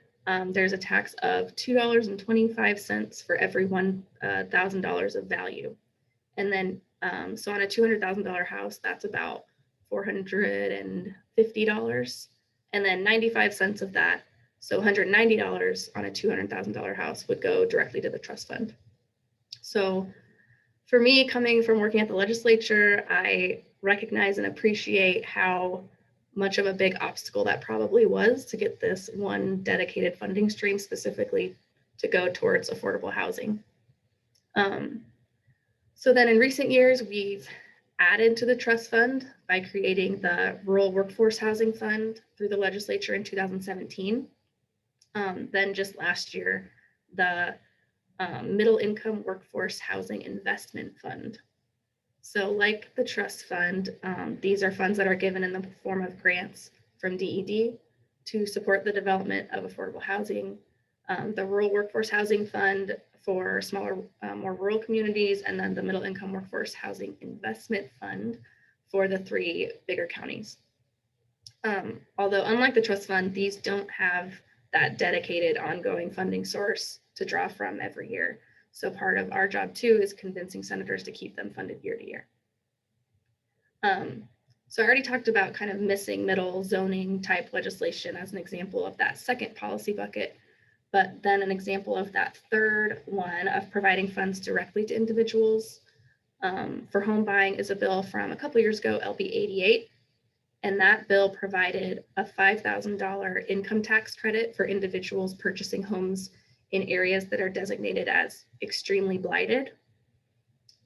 there's a tax of $2.25 for every $1,000 of value. And then, so on a $200,000 house, that's about $450. And then 95 cents of that, so $190 on a $200,000 house would go directly to the trust fund. So for me, coming from working at the legislature, I recognize and appreciate how much of a big obstacle that probably was to get this one dedicated funding stream specifically to go towards affordable housing. So then in recent years, we've added to the trust fund by creating the Rural Workforce Housing Fund through the legislature in 2017. Then just last year, the Middle Income Workforce Housing Investment Fund. So like the trust fund, these are funds that are given in the form of grants from DED to support the development of affordable housing. The Rural Workforce Housing Fund for smaller, more rural communities, and then the Middle Income Workforce Housing Investment Fund for the 3 bigger counties. Although unlike the trust fund, these don't have that dedicated ongoing funding source to draw from every year. So part of our job too is convincing senators to keep them funded year to year. So I already talked about kind of missing middle zoning type legislation as an example of that second policy bucket, but then an example of that third one of providing funds directly to individuals for home buying is a bill from a couple years ago, LB 88. And that bill provided a $5,000 income tax credit for individuals purchasing homes in areas that are designated as extremely blighted,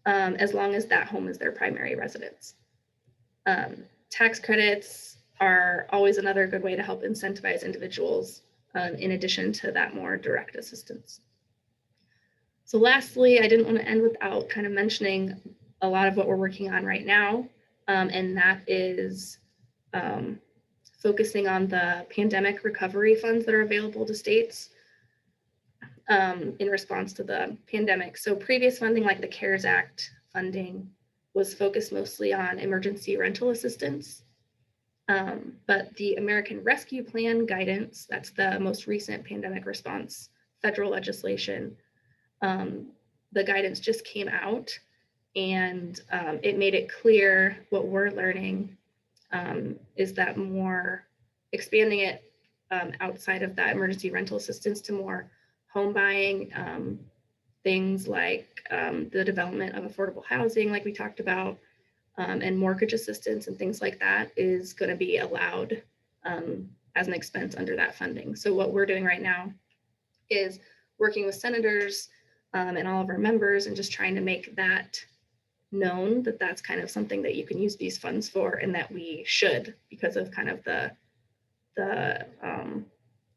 as long as that home is their primary residence. Tax credits are always another good way to help incentivize individuals in addition to that more direct assistance. So lastly, I didn't want to end without kind of mentioning a lot of what we're working on right now, and that is focusing on the pandemic recovery funds that are available to states in response to the pandemic. So previous funding, like the CARES Act funding, was focused mostly on emergency rental assistance. But the American Rescue Plan guidance, that's the most recent pandemic response federal legislation, the guidance just came out, and it made it clear what we're learning is that more expanding it outside of that emergency rental assistance to more home buying, things like the development of affordable housing, like we talked about, and mortgage assistance and things like that is going to be allowed as an expense under that funding. So what we're doing right now is working with senators and all of our members and just trying to make that known that that's kind of something that you can use these funds for, and that we should, because of kind of the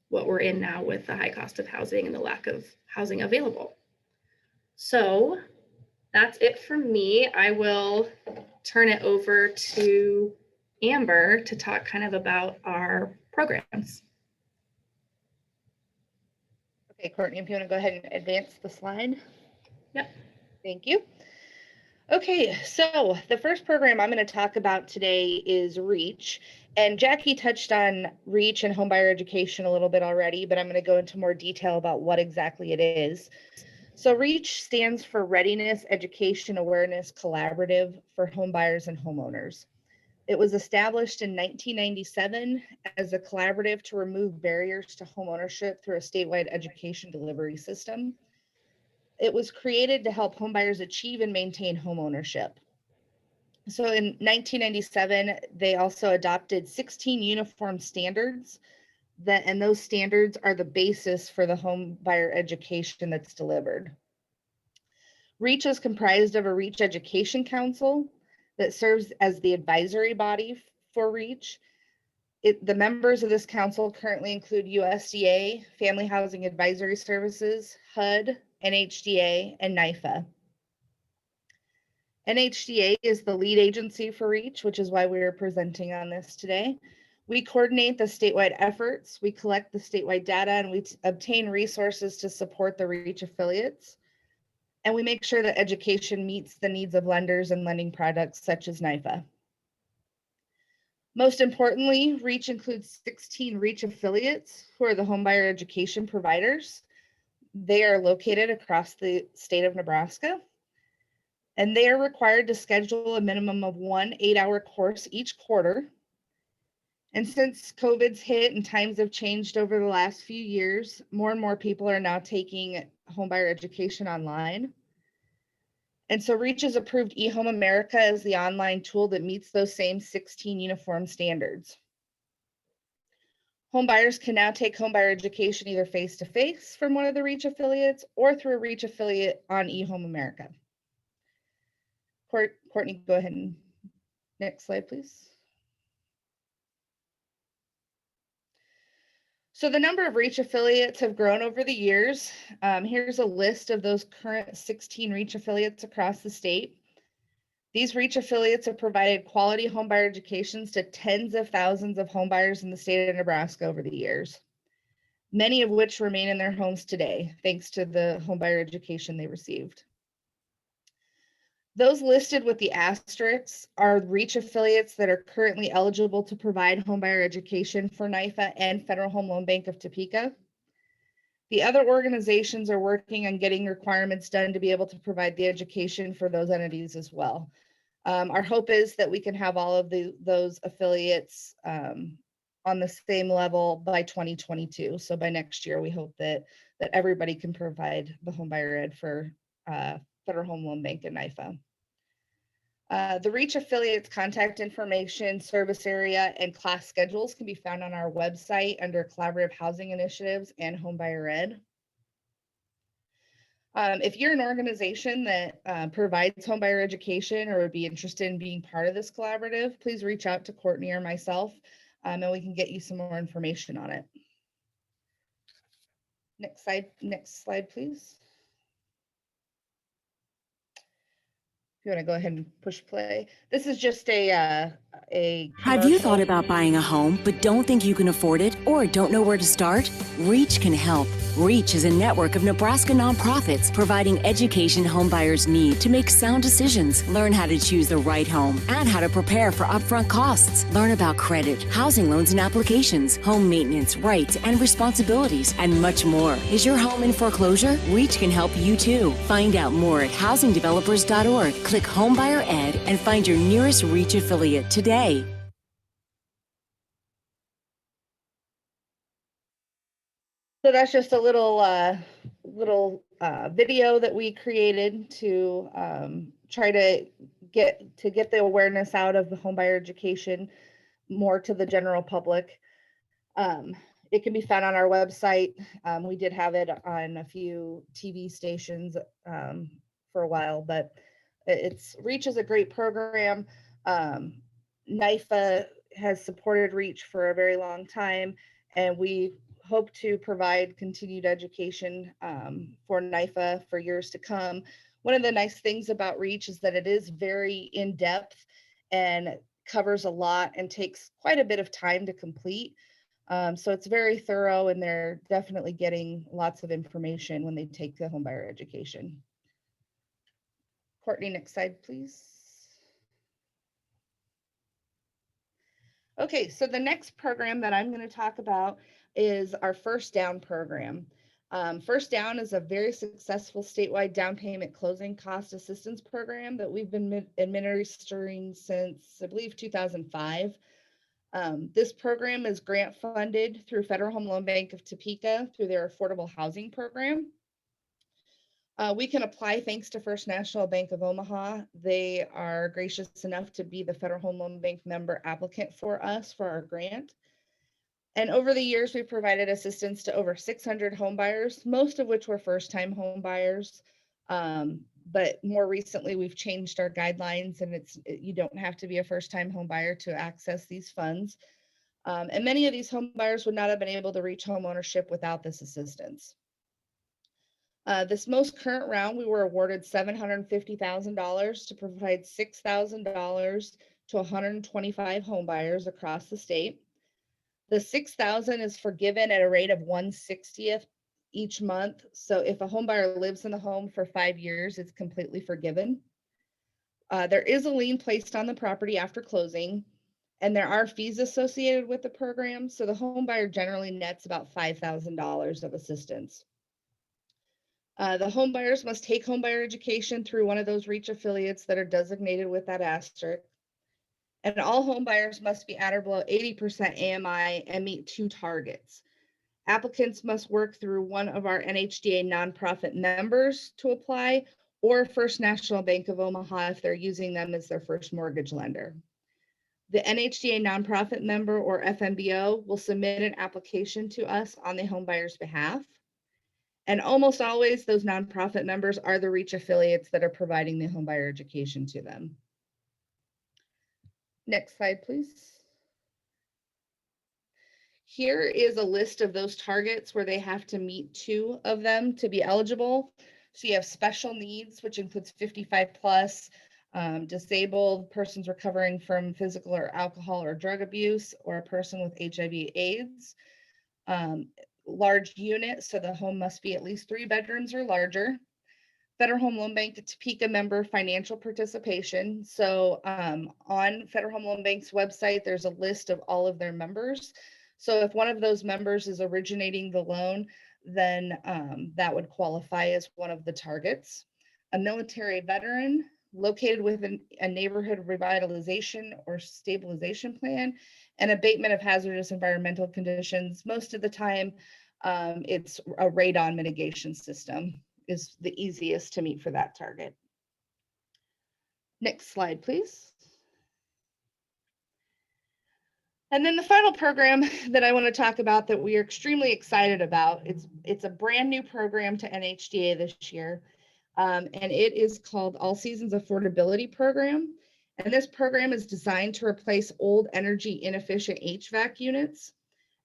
what we're in now with the high cost of housing and the lack of housing available. So that's it from me. I will turn it over to Amber to talk kind of about our programs. Okay, Courtney, if you want to go ahead and advance the slide. Yep. Thank you. Okay, so the first program I'm going to talk about today is REACH. And Jacki touched on REACH and homebuyer education a little bit already, but I'm going to go into more detail about what exactly it is. So REACH stands for Readiness Education Awareness Collaborative for Homebuyers and Homeowners. It was established in 1997 as a collaborative to remove barriers to homeownership through a statewide education delivery system. It was created to help homebuyers achieve and maintain homeownership. So in 1997, they also adopted 16 uniform standards and those standards are the basis for the home buyer education that's delivered. REACH is comprised of a REACH Education Council that serves as the advisory body for REACH. The members of this council currently include USDA, Family Housing Advisory Services, HUD, NHDA, and NIFA. NHDA is the lead agency for REACH, which is why we are presenting on this today. We coordinate the statewide efforts, we collect the statewide data, and we obtain resources to support the REACH affiliates. And we make sure that education meets the needs of lenders and lending products such as NIFA. Most importantly, REACH includes 16 REACH affiliates who are the homebuyer education providers. They are located across the state of Nebraska. And they are required to schedule a minimum of 1 8-hour course each quarter. And since COVID's hit and times have changed over the last few years, more and more people are now taking homebuyer education online. And so REACH has approved eHome America as the online tool that meets those same 16 uniform standards. Homebuyers can now take homebuyer education either face-to-face from one of the REACH affiliates or through a REACH affiliate on eHome America. Courtney, go ahead and next slide, please. So the number of REACH affiliates have grown over the years. Here's a list of those current 16 REACH affiliates across the state. These REACH affiliates have provided quality homebuyer educations to tens of thousands of homebuyers in the state of Nebraska over the years, many of which remain in their homes today, thanks to the homebuyer education they received. Those listed with the asterisks are REACH affiliates that are currently eligible to provide homebuyer education for NIFA and Federal Home Loan Bank of Topeka. The other organizations are working on getting requirements done to be able to provide the education for those entities as well. Our hope is that we can have all of those affiliates on the same level by 2022. So by next year, we hope that everybody can provide the homebuyer ed for Federal Home Loan Bank and NIFA. The REACH affiliates contact information, service area, and class schedules can be found on our website under Collaborative Housing Initiatives and Homebuyer Ed. If you're an organization that provides homebuyer education or would be interested in being part of this collaborative, please reach out to Courtney or myself, and we can get you some more information on it. Next slide, please. You want to go ahead and push play. This is just a Have you thought about buying a home but don't think you can afford it or don't know where to start? REACH can help. REACH is a network of Nebraska nonprofits providing education home buyers need to make sound decisions, learn how to choose the right home, and how to prepare for upfront costs. Learn about credit, housing loans and applications, home maintenance, rights and responsibilities, and much more. Is your home in foreclosure? REACH can help you too. Find out more at housingdevelopers.org. Click Homebuyer Ed and find your nearest REACH affiliate today. So that's just a little video that we created to try to get the awareness out of the homebuyer education more to the general public. It can be found on our website. We did have it on a few TV stations for a while, but REACH is a great program. NIFA has supported REACH for a very long time, and we hope to provide continued education for NIFA for years to come. One of the nice things about REACH is that it is very in-depth and covers a lot and takes quite a bit of time to complete. So it's very thorough, and they're definitely getting lots of information when they take the homebuyer education. Courtney, next slide, please. Okay, so the next program that I'm going to talk about is our First Down program. First Down is a very successful statewide down payment closing cost assistance program that we've been administering since, I believe, 2005. This program is grant funded through Federal Home Loan Bank of Topeka through their affordable housing program. We can apply thanks to First National Bank of Omaha. They are gracious enough to be the Federal Home Loan Bank member applicant for us for our grant. And over the years, we've provided assistance to over 600 home buyers, most of which were first-time home buyers. But more recently, we've changed our guidelines, and you don't have to be a first-time home buyer to access these funds. And many of these home buyers would not have been able to reach home ownership without this assistance. This most current round, we were awarded $750,000 to provide $6,000 to 125 home buyers across the state. The $6,000 is forgiven at a rate of 1/60th each month. So if a home buyer lives in the home for 5 years, it's completely forgiven. There is a lien placed on the property after closing, and there are fees associated with the program. So the home buyer generally nets about $5,000 of assistance. The home buyers must take home buyer education through one of those REACH affiliates that are designated with that asterisk. And all home buyers must be at or below 80% AMI and meet 2 targets. Applicants must work through one of our NHDA nonprofit members to apply, or First National Bank of Omaha if they're using them as their first mortgage lender. The NHDA nonprofit member, or FMBO, will submit an application to us on the home buyer's behalf. And almost always those nonprofit members are the REACH affiliates that are providing the home buyer education to them. Next slide, please. Here is a list of those targets where they have to meet 2 of them to be eligible. So you have special needs, which includes 55 plus, disabled, persons recovering from physical or alcohol or drug abuse, or a person with HIV/AIDS. Large unit, so the home must be at least 3 bedrooms or larger. Federal Home Loan Bank Topeka member financial participation. So on Federal Home Loan Bank's website, there's a list of all of their members. So if one of those members is originating the loan, then that would qualify as one of the targets. A military veteran located within a neighborhood revitalization or stabilization plan, and abatement of hazardous environmental conditions. Most of the time, it's a radon mitigation system is the easiest to meet for that target. Next slide, please. And then the final program that I want to talk about that we are extremely excited about, it's a brand new program to NHDA this year, and it is called All Seasons Affordability Program. And this program is designed to replace old energy inefficient HVAC units.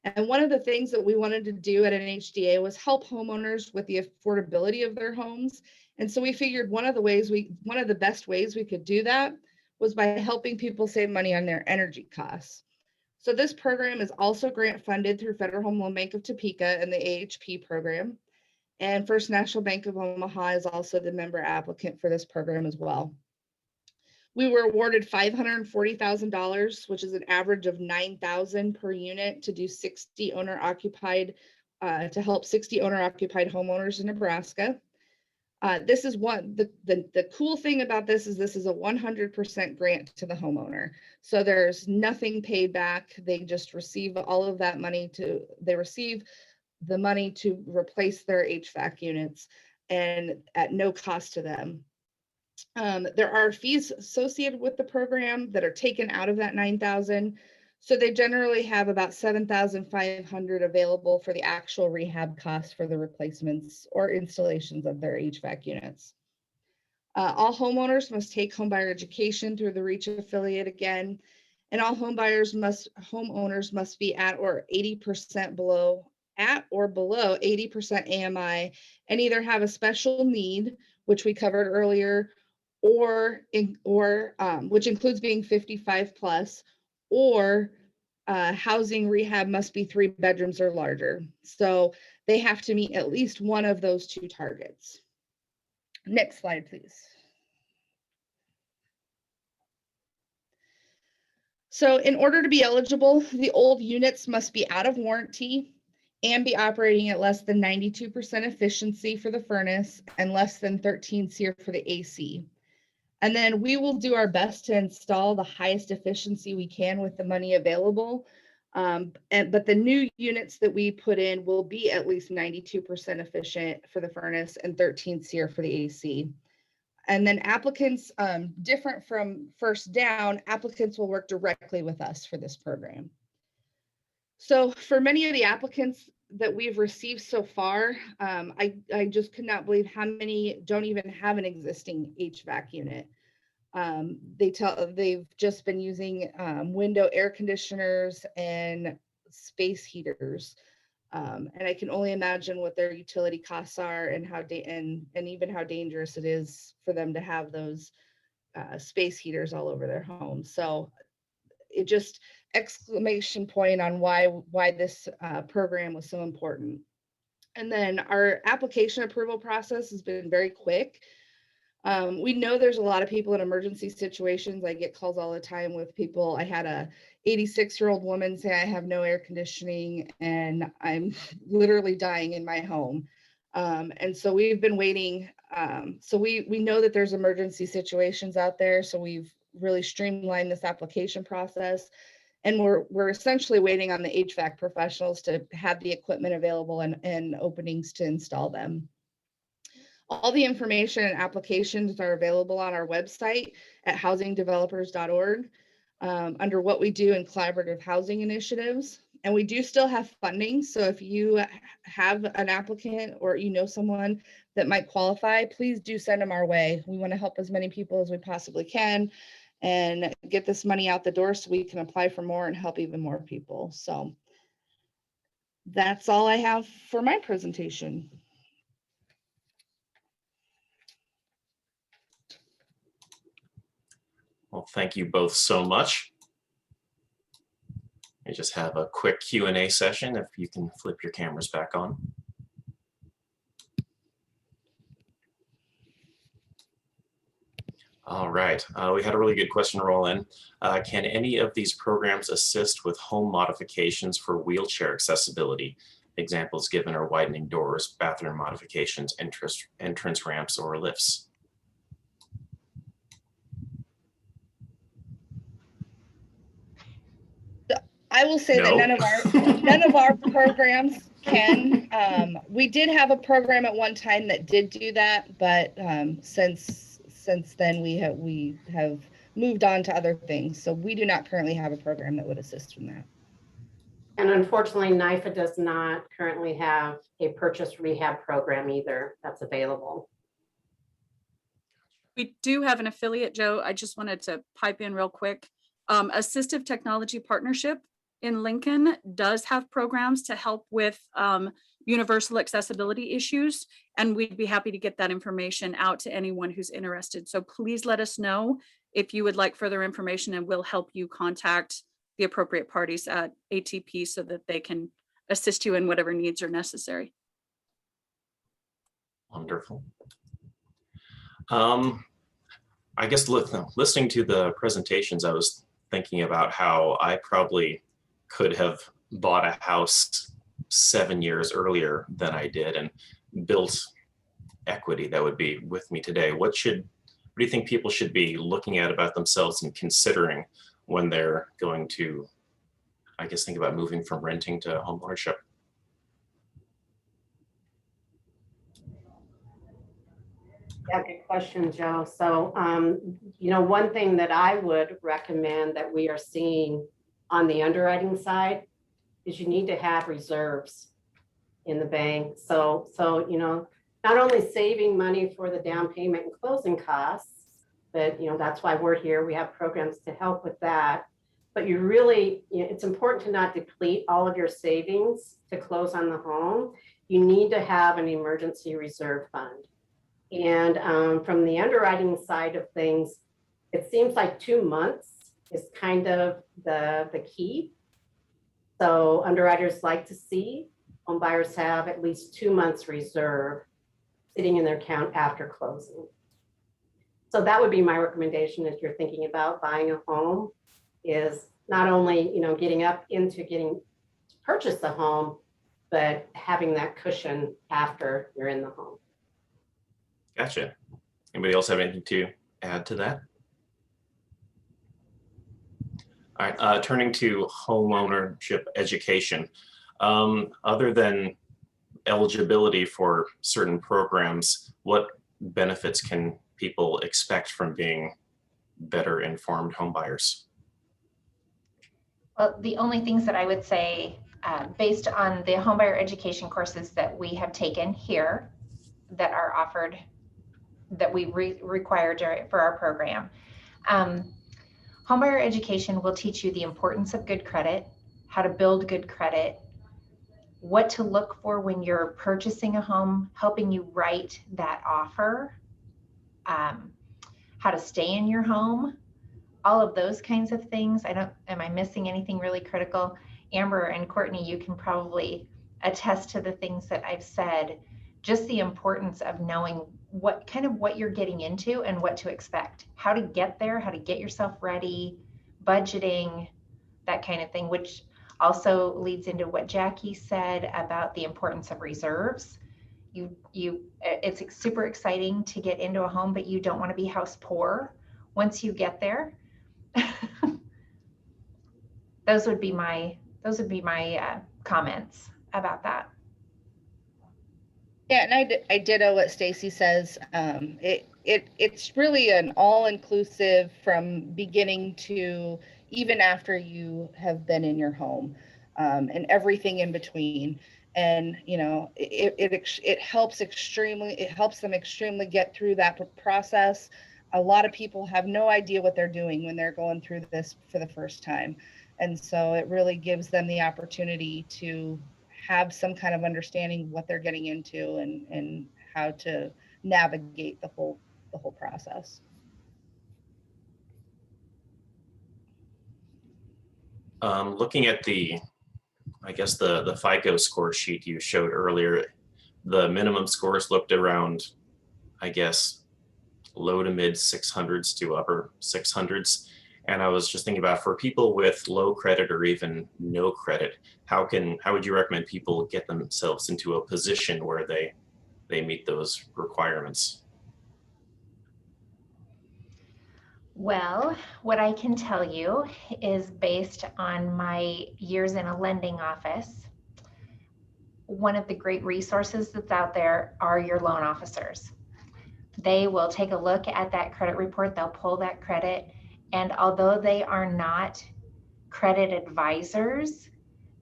And one of the things that we wanted to do at NHDA was help homeowners with the affordability of their homes. And so we figured one of the best ways we could do that was by helping people save money on their energy costs. So this program is also grant funded through Federal Home Loan Bank of Topeka and the AHP program. And First National Bank of Omaha is also the member applicant for this program as well. We were awarded $540,000, which is an average of $9,000 per unit to do 60 owner-occupied, to help 60 owner-occupied homeowners in Nebraska. This is the cool thing about this is a 100% grant to the homeowner. So there's nothing paid back. They just receive all of that money they receive the money to replace their HVAC units, and at no cost to them. There are fees associated with the program that are taken out of that $9,000. So they generally have about $7,500 available for the actual rehab costs for the replacements or installations of their HVAC units. All homeowners must take homebuyer education through the REACH affiliate again, and all homeowners must be at or below 80% AMI and either have a special need, which we covered earlier, or which includes being 55 plus, or housing rehab must be 3 bedrooms or larger. So they have to meet at least one of those 2 targets. Next slide, please. So in order to be eligible, the old units must be out of warranty and be operating at less than 92% efficiency for the furnace and less than 13 SEER for the AC. And then we will do our best to install the highest efficiency we can with the money available. But the new units that we put in will be at least 92% efficient for the furnace and 13 SEER for the AC. And then applicants, different from First Down, applicants will work directly with us for this program. So for many of the applicants that we've received so far, I just could not believe how many don't even have an existing HVAC unit. They've just been using window air conditioners and space heaters. And I can only imagine what their utility costs are and how and even how dangerous it is for them to have those space heaters all over their home. So it just exclamation point on why this program was so important. And then our application approval process has been very quick. We know there's a lot of people in emergency situations. I get calls all the time with people. I had a 86-year-old woman say, I have no air conditioning and I'm literally dying in my home. And so we've been waiting. So we know that there's emergency situations out there. So we've really streamlined this application process. And we're essentially waiting on the HVAC professionals to have the equipment available and openings to install them. All the information and applications are available on our website at housingdevelopers.org under what we do in collaborative housing initiatives. And we do still have funding. So if you have an applicant or you know someone that might qualify, please do send them our way. We want to help as many people as we possibly can and get this money out the door so we can apply for more and help even more people. So that's all I have for my presentation. Well, thank you both so much. I just have a quick Q&A session if you can flip your cameras back on. All right, we had a really good question roll in. Can any of these programs assist with home modifications for wheelchair accessibility? Examples given are widening doors, bathroom modifications, entrance ramps, or lifts. I will say No. that none of our programs can. We did have a program at one time that did do that, but since then we have moved on to other things. So we do not currently have a program that would assist in that. And unfortunately, NIFA does not currently have a purchase rehab program either that's available. We do have an affiliate, Joe. I just wanted to pipe in real quick. Assistive Technology Partnership in Lincoln does have programs to help with universal accessibility issues, and we'd be happy to get that information out to anyone who's interested. So please let us know if you would like further information, and we'll help you contact the appropriate parties at ATP so that they can assist you in whatever needs are necessary. Wonderful. I guess listening to the presentations, I was thinking about how I probably could have bought a house 7 years earlier than I did and built equity that would be with me today. What do you think people should be looking at about themselves and considering when they're going to, I guess, think about moving from renting to homeownership? Yeah, good question, Joe. So, one thing that I would recommend that we are seeing on the underwriting side is you need to have reserves in the bank. So not only saving money for the down payment and closing costs, but that's why we're here. We have programs to help with that. But it's important to not deplete all of your savings to close on the home. You need to have an emergency reserve fund. And from the underwriting side of things, it seems like 2 months is kind of the key. So underwriters like to see home buyers have at least 2 months reserve sitting in their account after closing. So that would be my recommendation if you're thinking about buying a home, is not only, getting up into getting to purchase the home, but having that cushion after you're in the home. Gotcha. Anybody else have anything to add to that? All right, turning to homeownership education. Other than eligibility for certain programs, what benefits can people expect from being better informed homebuyers? Well, the only things that I would say, based on the homebuyer education courses that we have taken here that are offered, that we require for our program, homebuyer education will teach you the importance of good credit, how to build good credit, what to look for when you're purchasing a home, helping you write that offer, how to stay in your home, all of those kinds of things. Am I missing anything really critical? Amber and Courtney, you can probably attest to the things that I've said, just the importance of knowing what you're getting into and what to expect, how to get there, how to get yourself ready, budgeting, that kind of thing, which also leads into what Jacki said about the importance of reserves. It's super exciting to get into a home, but you don't want to be house poor once you get there. Those would be my comments about that. Yeah, and I ditto what Stacy says. It's really an all-inclusive from beginning to even after you have been in your home, and everything in between. And it helps them extremely get through that process. A lot of people have no idea what they're doing when they're going through this for the first time, and so it really gives them the opportunity to have some kind of understanding what they're getting into and how to navigate the whole process. Looking at the FICO score sheet you showed earlier, the minimum scores looked around, I guess, low to mid 600s to upper 600s. And I was just thinking about, for people with low credit or even no credit, how would you recommend people get themselves into a position where they meet those requirements? Well, what I can tell you is, based on my years in a lending office, one of the great resources that's out there are your loan officers. They will take a look at that credit report, they'll pull that credit, and although they are not credit advisors,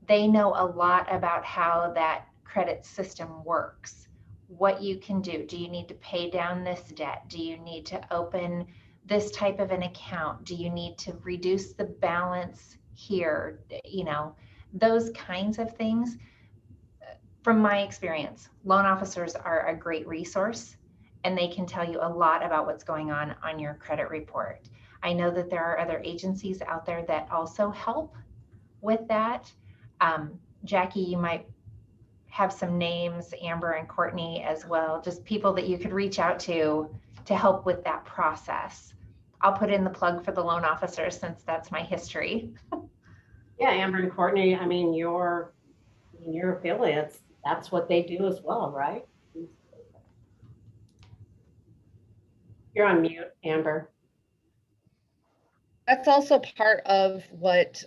they know a lot about how that credit system works, what you can do. Do you need to pay down this debt? Do you need to open this type of an account? Do you need to reduce the balance here? Those kinds of things. From my experience, loan officers are a great resource, and they can tell you a lot about what's going on your credit report. I know that there are other agencies out there that also help with that. Jacki, you might have some names, Amber and Courtney as well, just people that you could reach out to help with that process. I'll put in the plug for the loan officers since that's my history. Yeah, Amber and Courtney, I mean, your affiliates, that's what they do as well, right? You're on mute, Amber. That's also part of what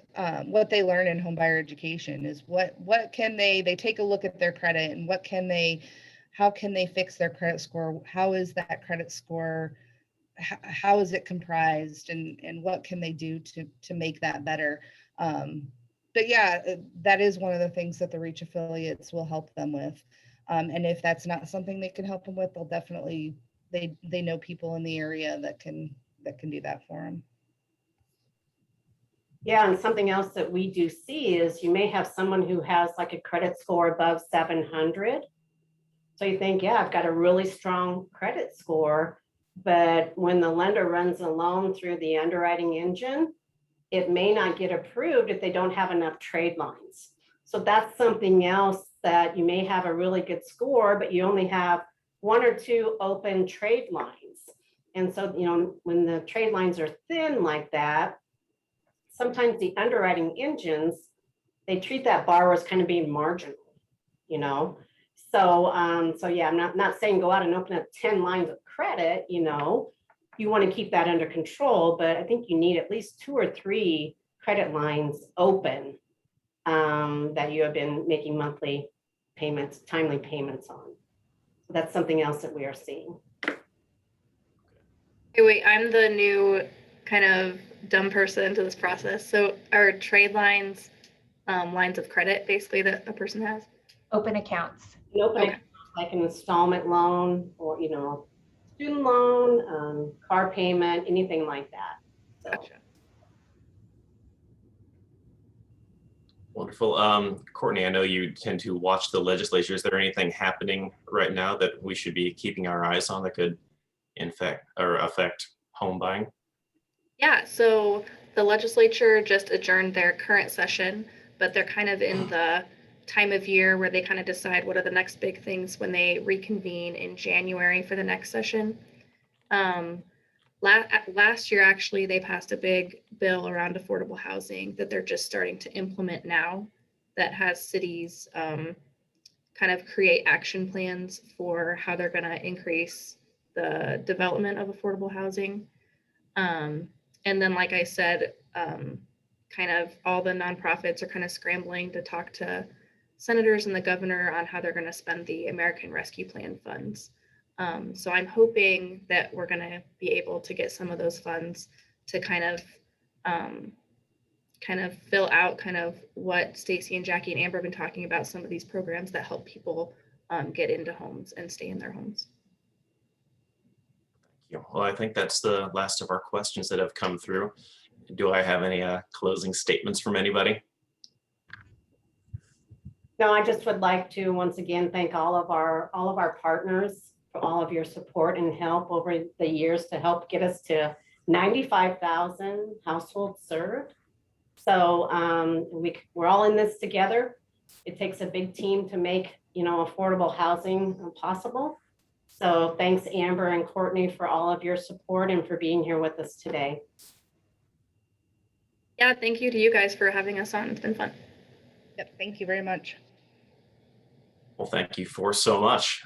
they learn in homebuyer education is what can they take a look at their credit and how can they fix their credit score? How is that credit score? How is it comprised, and what can they do to make that better? But yeah, that is one of the things that the Reach affiliates will help them with. And if that's not something they can help them with, they'll definitely, they know people in the area that can do that for them. Yeah, and something else that we do see is you may have someone who has like a credit score above 700. So you think, yeah, I've got a really strong credit score, but when the lender runs a loan through the underwriting engine, it may not get approved if they don't have enough trade lines. So that's something else, that you may have a really good score, but you only have 1 or 2 open trade lines. And so, when the trade lines are thin like that, sometimes the underwriting engines, they treat that borrower as kind of being marginal, you know? So, so yeah, I'm not saying go out and open up 10 lines of credit, you know, you want to keep that under control, but I think you need at least 2 or 3 credit lines open that you have been making monthly payments, timely payments on. So that's something else that we are seeing. Hey, wait, I'm the new kind of dumb person to this process. So are trade lines, lines of credit basically that a person has? Open accounts. An open Okay. account, like an installment loan or, you know, student loan, car payment, anything like that. So. Gotcha. Wonderful. Courtney, I know you tend to watch the legislature. Is there anything happening right now that we should be keeping our eyes on that could affect home buying? Yeah, so the legislature just adjourned their current session, but they're kind of in the time of year where they kind of decide what are the next big things when they reconvene in January for the next session. Last year, actually, they passed a big bill around affordable housing that they're just starting to implement now that has cities kind of create action plans for how they're going to increase the development of affordable housing. And then, like I said, kind of all the nonprofits are kind of scrambling to talk to senators and the governor on how they're going to spend the American Rescue Plan funds. So I'm hoping that we're going to be able to get some of those funds to kind of fill out kind of what Stacy and Jackie and Amber have been talking about, some of these programs that help people get into homes and stay in their homes. Well, I think that's the last of our questions that have come through. Do I have any closing statements from anybody? No, I just would like to once again thank all of our partners for all of your support and help over the years to help get us to 95,000 households served. So we're all in this together. It takes a big team to make, you know, affordable housing possible. So thanks, Amber and Courtney, for all of your support and for being here with us today. Yeah, thank you to you guys for having us on. It's been fun. Yep, thank you very much. Well, thank you for so much.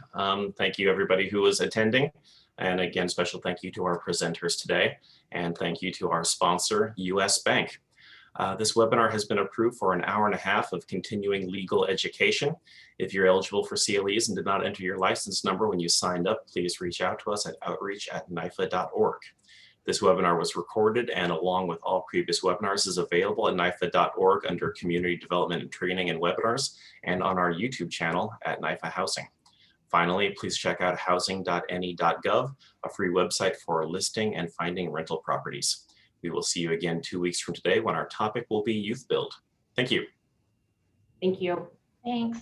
Thank you, everybody who was attending. And again, special thank you to our presenters today. And thank you to our sponsor, US Bank. This webinar has been approved for an hour and a half of continuing legal education. If you're eligible for CLEs and did not enter your license number when you signed up, please reach out to us at outreach@nifa.org. This webinar was recorded and along with all previous webinars is available at nifa.org under Community Development and Training and Webinars and on our YouTube channel at NIFA Housing. Finally, please check out housing.ne.gov, a free website for listing and finding rental properties. We will see you again 2 weeks from today when our topic will be youth build. Thank you. Thank you. Thanks.